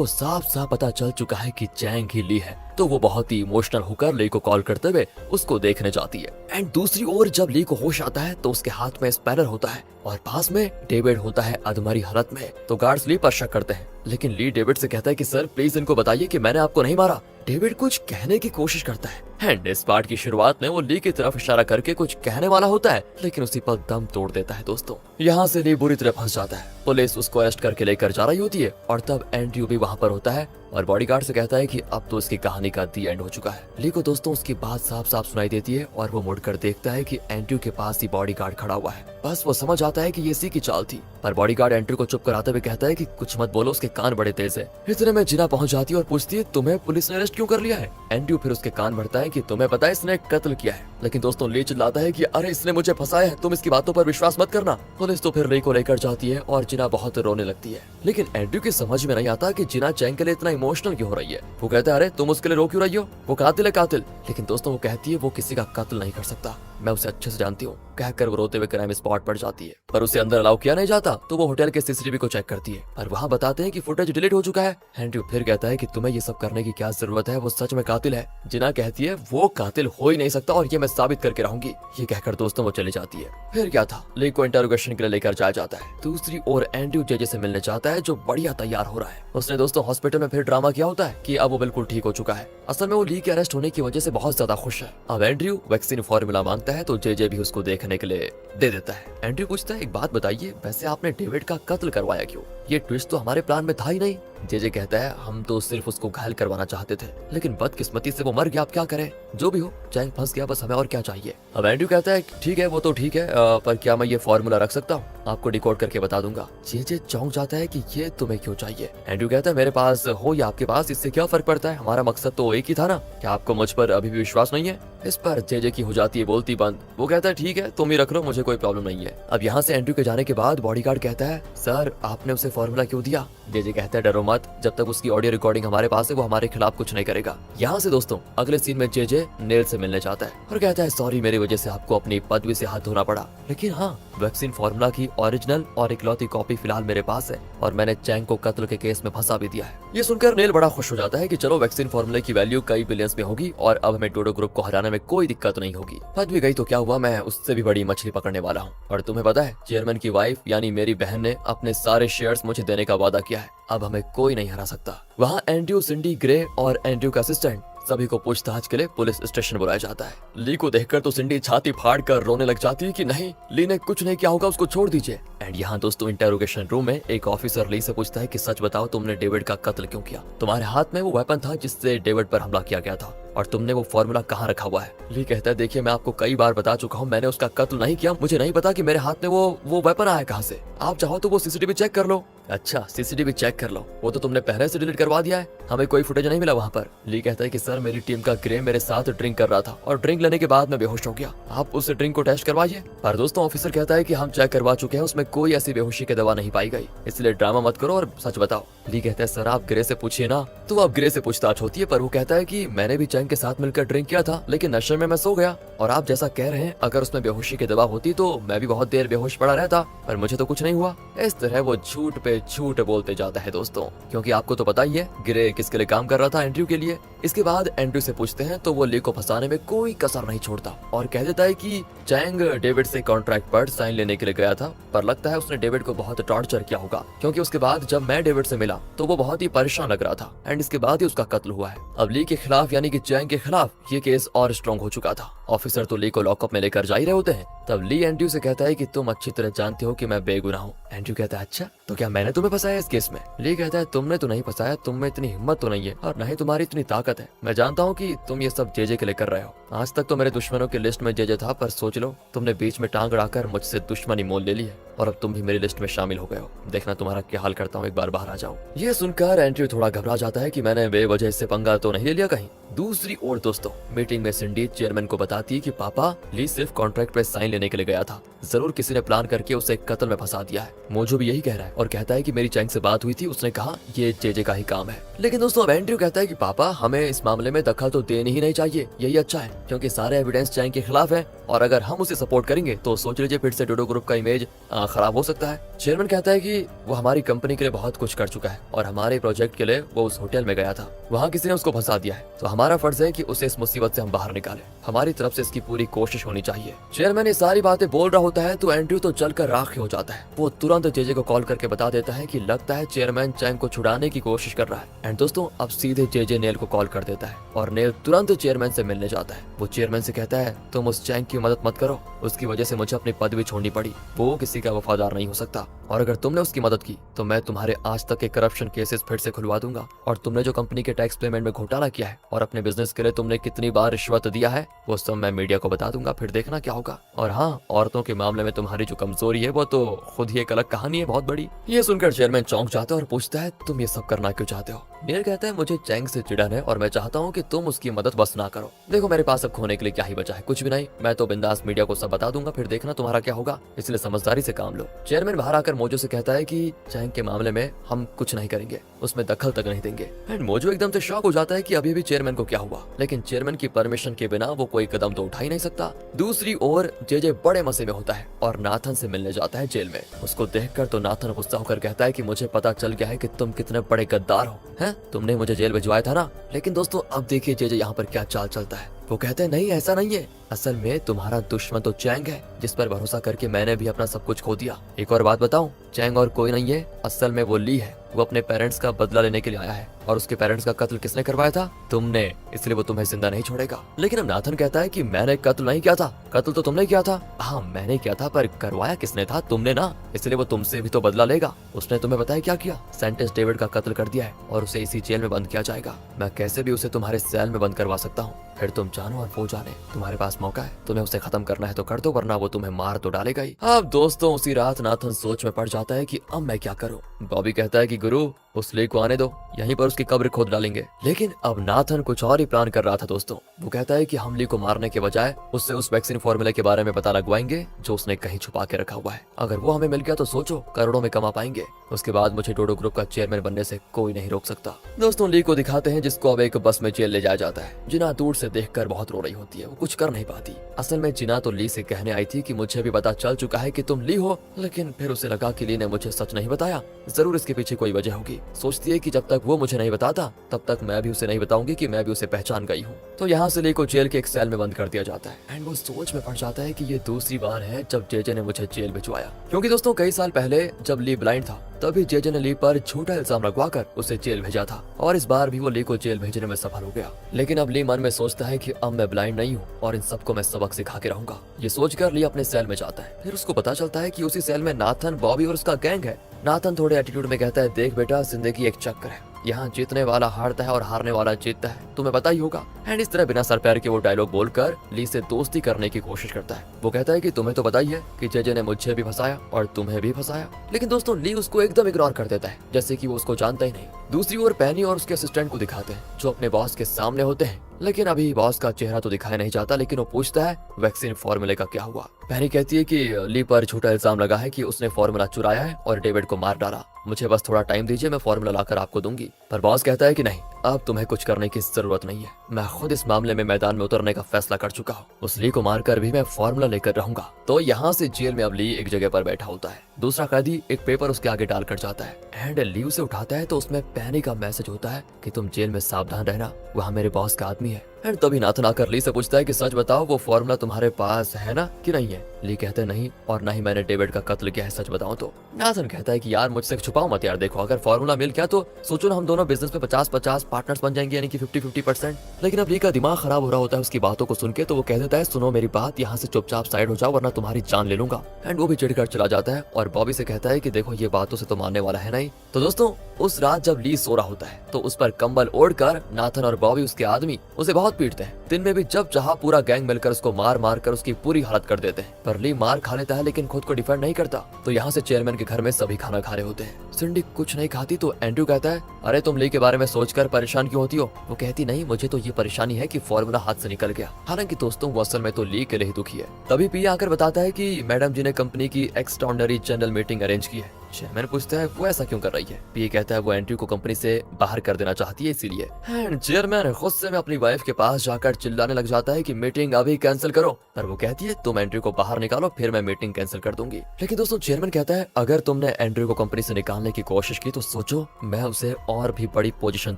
को साफ साफ पता चल चुका है कि चैंग ही ली है, तो वो बहुत ही इमोशनल होकर ली को कॉल करते हुए उसको देखने जाती है। एंड दूसरी ओर जब ली को होश आता है तो उसके हाथ में स्पैनर होता है और पास में डेविड होता है अधमरी हालत में। तो गार्ड्स ली पर शक करते हैं, लेकिन ली डेविड से कहता है कि सर प्लीज इनको बताइए कि मैंने आपको नहीं मारा। डेविड कुछ कहने की कोशिश करता है एंड इस पार्ट की शुरुआत में वो ली की तरफ इशारा करके कुछ कहने वाला होता है, लेकिन उसी पर दम तोड़ देता है। दोस्तों यहाँ से ली बुरी तरह फंस जाता है। पुलिस उसको अरेस्ट करके लेकर जा रही होती है और तब एंड्रयू भी वहाँ पर होता है और बॉडीगार्ड से कहता है कि अब तो इसकी कहानी का दी एंड हो चुका है। ली को दोस्तों उसकी बात साफ साफ सुनाई देती है और वो मुड़कर देखता है कि एंड्रयू के पास ही बॉडीगार्ड खड़ा हुआ है। बस वो समझ आता है कि ये इसी की चाल थी, पर बॉडीगार्ड एंड्रयू को चुप कराते हुए कहता है कि कुछ मत बोलो, उसके कान बड़े तेज है। इतने में जिना पहुंच जाती है और पूछती है तुम्हें पुलिस ने अरेस्ट क्यों कर लिया है। एंड्रयू फिर उसके कान भरता है कि तुम्हें पता है इसने कत्ल किया है, लेकिन दोस्तों ली चिल्लाता है कि अरे इसने मुझे फंसाया है, तुम इसकी बातों पर विश्वास मत करना। पुलिस तो फिर ली को लेकर जाती है और जिना बहुत रोने लगती है, लेकिन एंड्रयू की समझ में नहीं आता कि जिना चैंग के लिए इतना इमोशनल क्यों हो रही है। वो कहता है अरे तुम उसके लिए रो क्यों रही हो, वो कातिल है कातिल। लेकिन दोस्तों वो कहती है वो किसी का कत्ल नहीं कर सकता, मैं उसे अच्छे से जानती हूँ। कहकर वो रोते हुए क्राइम स्पॉट पर जाती है, पर उसे अंदर अलाउ किया नहीं जाता। तो वो होटल के सीसीटीवी को चेक करती है और वहाँ बताते हैं कि फुटेज डिलीट हो चुका है। एंड्रयू फिर कहता है कि तुम्हें ये सब करने की क्या जरूरत है, वो सच में कातिल है। जिना कहती है वो कातिल हो ही नहीं सकता और ये मैं साबित करके रहूंगी। ये कहकर दोस्तों वो चली जाती है। फिर क्या था, ली को इंटरोगेशन के लिए लेकर जाया जाता है। दूसरी ओर एंड्रयू जेजे से मिलने चाहता है जो बढ़िया तैयार हो रहा है। उसने दोस्तों हॉस्पिटल में फिर ड्रामा किया होता है कि अब वो बिल्कुल ठीक हो चुका है। असल में वो ली के अरेस्ट होने की वजह से बहुत ज्यादा खुश है। अब एंड्रयू वैक्सीन फॉर्मूला मांगता है तो जेजे भी उसको देखने के लिए दे देता है। एंड्रयू पूछता है एक बात बताइए, वैसे आपने डेविड का कत्ल करवाया क्यों? ये ट्विस्ट तो हमारे प्लान में था ही नहीं। जेजे कहता है हम तो सिर्फ उसको घायल करवाना चाहते थे, लेकिन बदकिस्मती से वो मर गया, आप क्या करें। जो भी हो चैंग फंस गया, बस हमें और क्या चाहिए। अब एंड्रयू कहता है ठीक है वो तो ठीक है, पर क्या मैं ये फॉर्मूला रख सकता हूँ? आपको डिकोड करके बता दूंगा। जेजे चौंक जाता है कि ये तुम्हें क्यों चाहिए। एंड्रयू कहता है मेरे पास हो या आपके पास, इससे क्या फर्क पड़ता है, हमारा मकसद तो एक ही था ना। क्या आपको मुझ पर अभी भी विश्वास नहीं है? इस पर जेजे की हो जाती है बोलती बंद। वो कहता है ठीक है तुम ही रख लो, मुझे कोई प्रॉब्लम नहीं है। अब यहाँ से एंड्रयू के जाने के बाद बॉडीगार्ड कहता है सर आपने उसे फॉर्मूला क्यों दिया? जेजे कहता है डरो मत, जब तक उसकी ऑडियो रिकॉर्डिंग हमारे पास है वो हमारे खिलाफ कुछ नहीं करेगा। यहाँ से दोस्तों अगले सीन में जेजे नेल से मिलने जाता है और कहता है सॉरी मेरी वजह से आपको अपनी पदवी से हाथ धोना पड़ा, लेकिन हाँ वैक्सीन फॉर्मूला की ओरिजिनल और इकलौती कॉपी फिलहाल मेरे पास है और मैंने चैंग को कत्ल के केस में फंसा भी दिया है। ये सुनकर नेल बड़ा खुश हो जाता है कि चलो वैक्सीन फॉर्मूले की वैल्यू कई बिलियंस में होगी और अब हमें डोडो ग्रुप को हराने में कोई दिक्कत नहीं होगी। फंस भी गई तो क्या हुआ, मैं उससे भी बड़ी मछली पकड़ने वाला हूँ। और तुम्हें पता है चेयरमैन की वाइफ यानी मेरी बहन ने अपने सारे शेयर्स मुझे देने का वादा किया है, अब हमें कोई नहीं हरा सकता। वहाँ एंड्रयू, सिंडी, ग्रे और एंड्रयू का असिस्टेंट सभी को पूछताछ के लिए पुलिस स्टेशन बुलाया जाता है। ली को देखकर तो सिंडी छाती फाड़ कर रोने लग जाती है कि नहीं ली ने कुछ नहीं किया होगा, उसको छोड़ दीजिए। एंड यहाँ दोस्तों इंटेरोगेशन रूम में एक ऑफिसर ली से पूछता है कि सच बताओ तुमने डेविड का कत्ल क्यों किया? तुम्हारे हाथ में वो वेपन था जिससे डेविड पर हमला किया गया था और तुमने वो फॉर्मूला कहाँ रखा हुआ है? ली कहता है देखिए मैं आपको कई बार बता चुका हूँ मैंने उसका कत्ल नहीं किया, मुझे नहीं पता कि मेरे हाथ में वो वेपन आया कहाँ से। आप चाहो तो वो सीसीटीवी चेक कर लो। अच्छा सीसीटीवी चेक कर लो, वो तो तुमने पहले से डिलीट करवा दिया है, हमें कोई फुटेज नहीं मिला वहाँ पर। ली कहता है कि सर मेरी टीम का ग्रे मेरे साथ ड्रिंक कर रहा था और ड्रिंक लेने के बाद मैं बेहोश हो गया, आप उस ड्रिंक को टेस्ट करवाइए। पर दोस्तों ऑफिसर कहता है कि हम चेक करवा चुके हैं, उसमें कोई ऐसी बेहोशी की दवा नहीं पाई गई, इसलिए ड्रामा मत करो और सच बताओ। ली कहता है सर आप ग्रे से पूछिए ना। तो अब ग्रे से पूछताछ होती है पर वो कहता है कि मैंने भी चैंग के साथ मिलकर ड्रिंक किया था, लेकिन नशे में मैं सो गया और आप जैसा कह रहे हैं अगर उसमें बेहोशी की दवा होती तो मैं भी बहुत देर बेहोश पड़ा रहता, पर मुझे तो कुछ नहीं हुआ। इस तरह वो झूठ पे झूठ बोलते जाता है दोस्तों, क्योंकि आपको तो पता ही है ग्रे किसके लिए काम कर रहा था, एंड्रयू के लिए। इसके बाद एंड्रयू से पूछते हैं तो वो ली को फंसाने में कोई कसर नहीं छोड़ता और कह देता है कि चैंग डेविड से कॉन्ट्रैक्ट पर साइन लेने के लिए गया था, पर लगता है उसने डेविड को बहुत टॉर्चर किया होगा, क्योंकि उसके बाद जब मैं डेविड से मिला तो वो बहुत ही परेशान लग रहा था एंड इसके बाद ही उसका कत्ल हुआ है। अब ली के खिलाफ यानी कि चैंग के खिलाफ ये केस और स्ट्रॉन्ग हो चुका था। ऑफिसर तो ली को लॉकअप में लेकर जा ही रहे होते हैं, तब ली एंड्रयू से कहता है कि तुम अच्छी तरह जानते हो कि मैं बेगुनाह हूँ। एंड्रयू कहता है अच्छा तो क्या मैंने तुम्हें फंसाया इस केस में? ली कहता है तुमने तो नहीं फंसाया, तुम में इतनी हिम्मत तो नहीं है और न ही तुम्हारी इतनी ताकत है। मैं जानता हूँ कि तुम ये सब जेजे के लिए कर रहे हो, आज तक तो मेरे दुश्मनों की लिस्ट में जेजे था, पर सोच लो तुमने बीच में टांग अड़ाकर मुझसे दुश्मनी मोल ले ली है और अब तुम भी मेरी लिस्ट में शामिल हो गए हो। देखना तुम्हारा क्या हाल करता हूँ, एक बार बाहर आ जाओ। ये सुनकर एंड्रयू थोड़ा घबरा जाता है कि मैंने बेवजह इससे पंगा तो नहीं ले लिया कहीं। दूसरी ओर दोस्तों मीटिंग में सिंडी चेयरमैन को बताती है कि पापा ली सिर्फ कॉन्ट्रैक्ट पे साइन लेने के लिए गया था, जरूर किसी ने प्लान करके उसे कत्ल में फंसा दिया है। मोजो भी यही कह रहा है और कहता है कि मेरी चैंग से बात हुई थी, उसने कहा ये जेजे का ही काम है, लेकिन दोस्तों अब एंड्रयू कहता है कि पापा हमें इस मामले में दखल तो देनी ही नहीं चाहिए, यही अच्छा है क्योंकि सारे एविडेंस चैंग के खिलाफ है और अगर हम उसे सपोर्ट करेंगे तो सोच लीजिए फिर से डोडो ग्रुप का इमेज खराब हो सकता है। चेयरमैन कहता है कि वो हमारी कंपनी के लिए बहुत कुछ कर चुका है और हमारे प्रोजेक्ट के लिए वो उस होटल में गया था, वहाँ किसी ने उसको फंसा दिया है, तो हमारा फर्ज है कि उसे इस मुसीबत से हम बाहर निकालें, हमारी तरफ से इसकी पूरी कोशिश होनी चाहिए। चेयरमैन ये सारी बातें बोल रहा होता है तो एंड्रयू तो जलकर राख हो जाता है। वो तुरंत जेजे को कॉल करके बता देता है कि लगता है चेयरमैन चैंग को छुड़ाने की कोशिश कर रहा है। एंड दोस्तों अब सीधे जेजे नेल को कॉल कर देता है और नेल तुरंत चेयरमैन से मिलने जाता है। वो चेयरमैन से कहता है तुम उस चैंग की मदद मत करो, उसकी वजह से मुझे अपनी पदवी छोड़नी पड़ी, वो किसी का वफादार नहीं हो सकता और अगर तुमने उसकी मदद की तो मैं तुम्हारे आज तक के करप्शन केसेस फिर से खुलवा दूंगा और तुमने जो कंपनी के टैक्स पेमेंट में घोटाला किया है और अपने बिजनेस के लिए तुमने कितनी बार रिश्वत दिया है वो सब मैं मीडिया को बता दूंगा, फिर देखना क्या होगा। और हाँ, औरतों के मामले में तुम्हारी जो कमजोरी है वो तो खुद ही एक अलग कहानी है बहुत बड़ी। ये सुनकर चेयरमैन चौंक जाता है और पूछता है तुम ये सब करना क्यों चाहते हो? नील कहता है मुझे चैंग से चिढ़न है और मैं चाहता हूँ कि तुम उसकी मदद बस ना करो। देखो मेरे पास अब खोने के लिए क्या ही बचा है, कुछ भी नहीं, मैं तो बिंदास मीडिया को सब बता दूंगा, फिर देखना तुम्हारा क्या होगा, इसलिए समझदारी से काम लो। चेयरमैन बाहर आकर मोजो से कहता है कि चैंग के मामले में हम कुछ नहीं करेंगे, उसमें दखल तक नहीं देंगे। एंड मोजो एकदम से शॉक हो जाता है कि अभी भी चेयरमैन को क्या हुआ, लेकिन चेयरमैन की परमिशन के बिना वो कोई कदम तो उठा ही नहीं सकता। दूसरी ओर जेजे बड़े मसे में होता है और नाथन से मिलने जाता है जेल में। उसको देखकर तो नाथन गुस्सा होकर कहता है कि मुझे पता चल गया है कि तुम कितने बड़े गद्दार हो, हैं? तुमने मुझे जेल भिजवाया था ना। लेकिन दोस्तों अब देखिए जेजे यहाँ पर क्या चाल चलता है। वो कहते हैं नहीं ऐसा नहीं है, असल में तुम्हारा दुश्मन तो चैंग है जिस पर भरोसा करके मैंने भी अपना सब कुछ खो दिया। एक और बात बताऊं, चैंग और कोई नहीं है, असल में वो ली है। वो अपने पेरेंट्स का बदला लेने के लिए आया है और उसके पेरेंट्स का कत्ल किसने करवाया था? तुमने, इसलिए वो तुम्हें जिंदा नहीं छोड़ेगा। लेकिन अब नाथन कहता है कि मैंने कत्ल नहीं किया था, कत्ल तो तुमने किया था। हाँ मैंने किया था पर करवाया किसने था? तुमने ना, इसलिए वो तुमसे भी तो बदला लेगा। उसने तुम्हें बताया क्या किया? सेंटेंस डेविड का कत्ल कर दिया है और उसे इसी जेल में बंद किया जाएगा। मैं कैसे भी उसे तुम्हारे सेल में बंद करवा सकता हूँ, फिर तुम जानो और वो जाने। तुम्हारे पास मौका है, तुम्हें उसे खत्म करना है तो कर दो, वरना वो तुम्हें मार तो डालेगा ही। अब दोस्तों उसी रात नाथन सोच में पड़ जाता है कि अब मैं क्या करूं। बॉबी कहता है कि गुरु उस ली को आने दो, यहीं पर उसकी कब्र खोद डालेंगे। लेकिन अब नाथन कुछ और ही प्लान कर रहा था दोस्तों। वो कहता है कि हम ली को मारने के बजाय उससे उस वैक्सीन फॉर्मूले के बारे में पता लगवाएंगे जो उसने कहीं छुपा के रखा हुआ है। अगर वो हमें मिल गया तो सोचो करोड़ों में कमा पाएंगे। उसके बाद मुझे डोडो ग्रुप का चेयरमैन बनने से कोई नहीं रोक सकता। दोस्तों ली को दिखाते हैं जिसको अब एक बस में जेल ले जाया जाता है। जिना दूर से देखकर बहुत रो रही होती है, वो कुछ कर नहीं पाती। असल में जिना तो ली से कहने आई थी कि मुझे भी पता चल चुका है कि तुम ली हो, लेकिन फिर उसे लगा कि ली ने मुझे सच नहीं बताया, जरूर इसके पीछे कोई वजह होगी। सोचती है कि जब तक वो मुझे नहीं बताता तब तक मैं भी उसे नहीं बताऊंगी कि मैं भी उसे पहचान गई हूँ। तो यहाँ से ली को जेल के एक सेल में बंद कर दिया जाता है। एंड वो सोच में पड़ जाता है कि ये दूसरी बार है जब जेजे ने मुझे जेल भिजवाया, क्योंकि दोस्तों कई साल पहले जब ली ब्लाइंड था तभी जेजे ने ली पर झूठा इल्जाम लगवाकर उसे जेल भेजा था और इस बार भी वो ली को जेल भेजने में सफल हो गया। लेकिन अब ली मन में सोचता है कि अब मैं ब्लाइंड नहीं हूँ और इन सबको मैं सबक सिखा के रहूंगा। ये सोचकर ली अपने सेल में जाता है। फिर उसको पता चलता है कि उसी सेल में नाथन, बॉबी और उसका गैंग है। नाथन थोड़े एटीट्यूड में कहता है देख बेटा, जिंदगी एक चक्कर है, यहाँ जीतने वाला हारता है और हारने वाला जीतता है, तुम्हें पता ही होगा। एंड इस तरह बिना सर पैर के वो डायलॉग बोलकर ली से दोस्ती करने की कोशिश करता है। वो कहता है कि तुम्हें तो पता ही है कि जेजे ने मुझे भी फंसाया और तुम्हें भी फंसाया। लेकिन दोस्तों ली उसको एकदम इग्नोर कर देता है जैसे कि वो उसको जानता ही नहीं। दूसरी ओर पैनी और उसके असिस्टेंट को दिखाते हैं जो अपने बॉस के सामने होते हैं। लेकिन अभी बॉस का चेहरा तो दिखाया नहीं जाता, लेकिन वो पूछता है वैक्सीन फॉर्मूले का क्या हुआ। पैनी कहती है कि ली पर झूठा इल्जाम लगा है कि उसने फॉर्मूला चुराया है और डेविड को मार डाला। मुझे बस थोड़ा टाइम दीजिए, मैं फॉर्मूला लाकर आपको दूंगी। पर बॉस कहता है कि नहीं, अब तुम्हें कुछ करने की जरूरत नहीं है, मैं खुद इस मामले में मैदान में उतरने का फैसला कर चुका हूँ। उस ली को मारकर भी मैं फॉर्मूला लेकर रहूंगा। तो यहाँ से जेल में अब ली एक जगह पर बैठा होता है। दूसरा कैदी एक पेपर उसके आगे डालकर जाता है। एंड ली उसे उठाता है तो उसमें पैनी का मैसेज होता है कि तुम जेल में सावधान रहना, वहाँ मेरे बॉस का आदमी है। एंड तभी नाथन आकर ली से पूछता है कि सच बताओ वो फॉर्मूला तुम्हारे पास है ना कि नहीं है। ली कहते नहीं, और ना ही मैंने डेविड का कत्ल किया है, सच बताऊं तो। नाथन कहता है कि यार मुझसे छुपाओ मत यार, देखो अगर फॉर्मूला मिल गया तो सोचो ना हम दोनों बिजनेस में 50-50 पार्टनर्स बन जाएंगे, यानी कि 50-50%। लेकिन अब ली का दिमाग खराब हो रहा होता है उसकी बातों को सुन के, तो वो कह देता है सुनो मेरी बात, यहाँ से चुपचाप साइड हो जाओ वरना तुम्हारी जान ले लूंगा। एंड वो भी चिढ़कर चला जाता है और बॉबी से कहता है कि देखो ये बातों से तो मानने वाला है नहीं। तो दोस्तों उस रात जब ली सो रहा होता है तो उस पर कंबल ओढ़कर नाथन और बॉबी उसके आदमी उसे बहुत पीटते हैं। दिन में भी जब चाहा पूरा गैंग मिलकर उसको मार मार कर उसकी पूरी हालत कर देते हैं। पर ली मार खा लेता है लेकिन खुद को डिफेंड नहीं करता। तो यहाँ से चेयरमैन के घर में सभी खाना खा रहे होते हैं। सिंडी कुछ नहीं खाती तो एंड्रयू कहता है अरे तुम ली के बारे में सोचकर परेशान क्यों होती हो। वो कहती नहीं, मुझे तो ये परेशानी है कि फॉर्मूला हाथ से निकल गया। हालांकि दोस्तों वो असल में तो ली के लिए ही दुखी है। तभी पिया आकर बताता है कि मैडम जी ने कंपनी की एक्स्ट्राऑर्डिनरी जनरल मीटिंग अरेंज की है चेयरमैन पूछता है वो ऐसा क्यों कर रही है। पी कहता है वो एंड्रयू को कंपनी से बाहर कर देना चाहती है इसीलिए। एंड चेयरमैन गुस्से में अपनी वाइफ के पास जाकर चिल्लाने लग जाता है कि मीटिंग अभी कैंसिल करो, पर वो कहती है तुम एंड्रयू को बाहर निकालो फिर मैं मीटिंग कैंसिल कर दूंगी। लेकिन दोस्तों चेयरमैन कहता है अगर तुमने एंड्रयू को कंपनी से निकालने की कोशिश की तो सोचो मैं उसे और भी बड़ी पोजीशन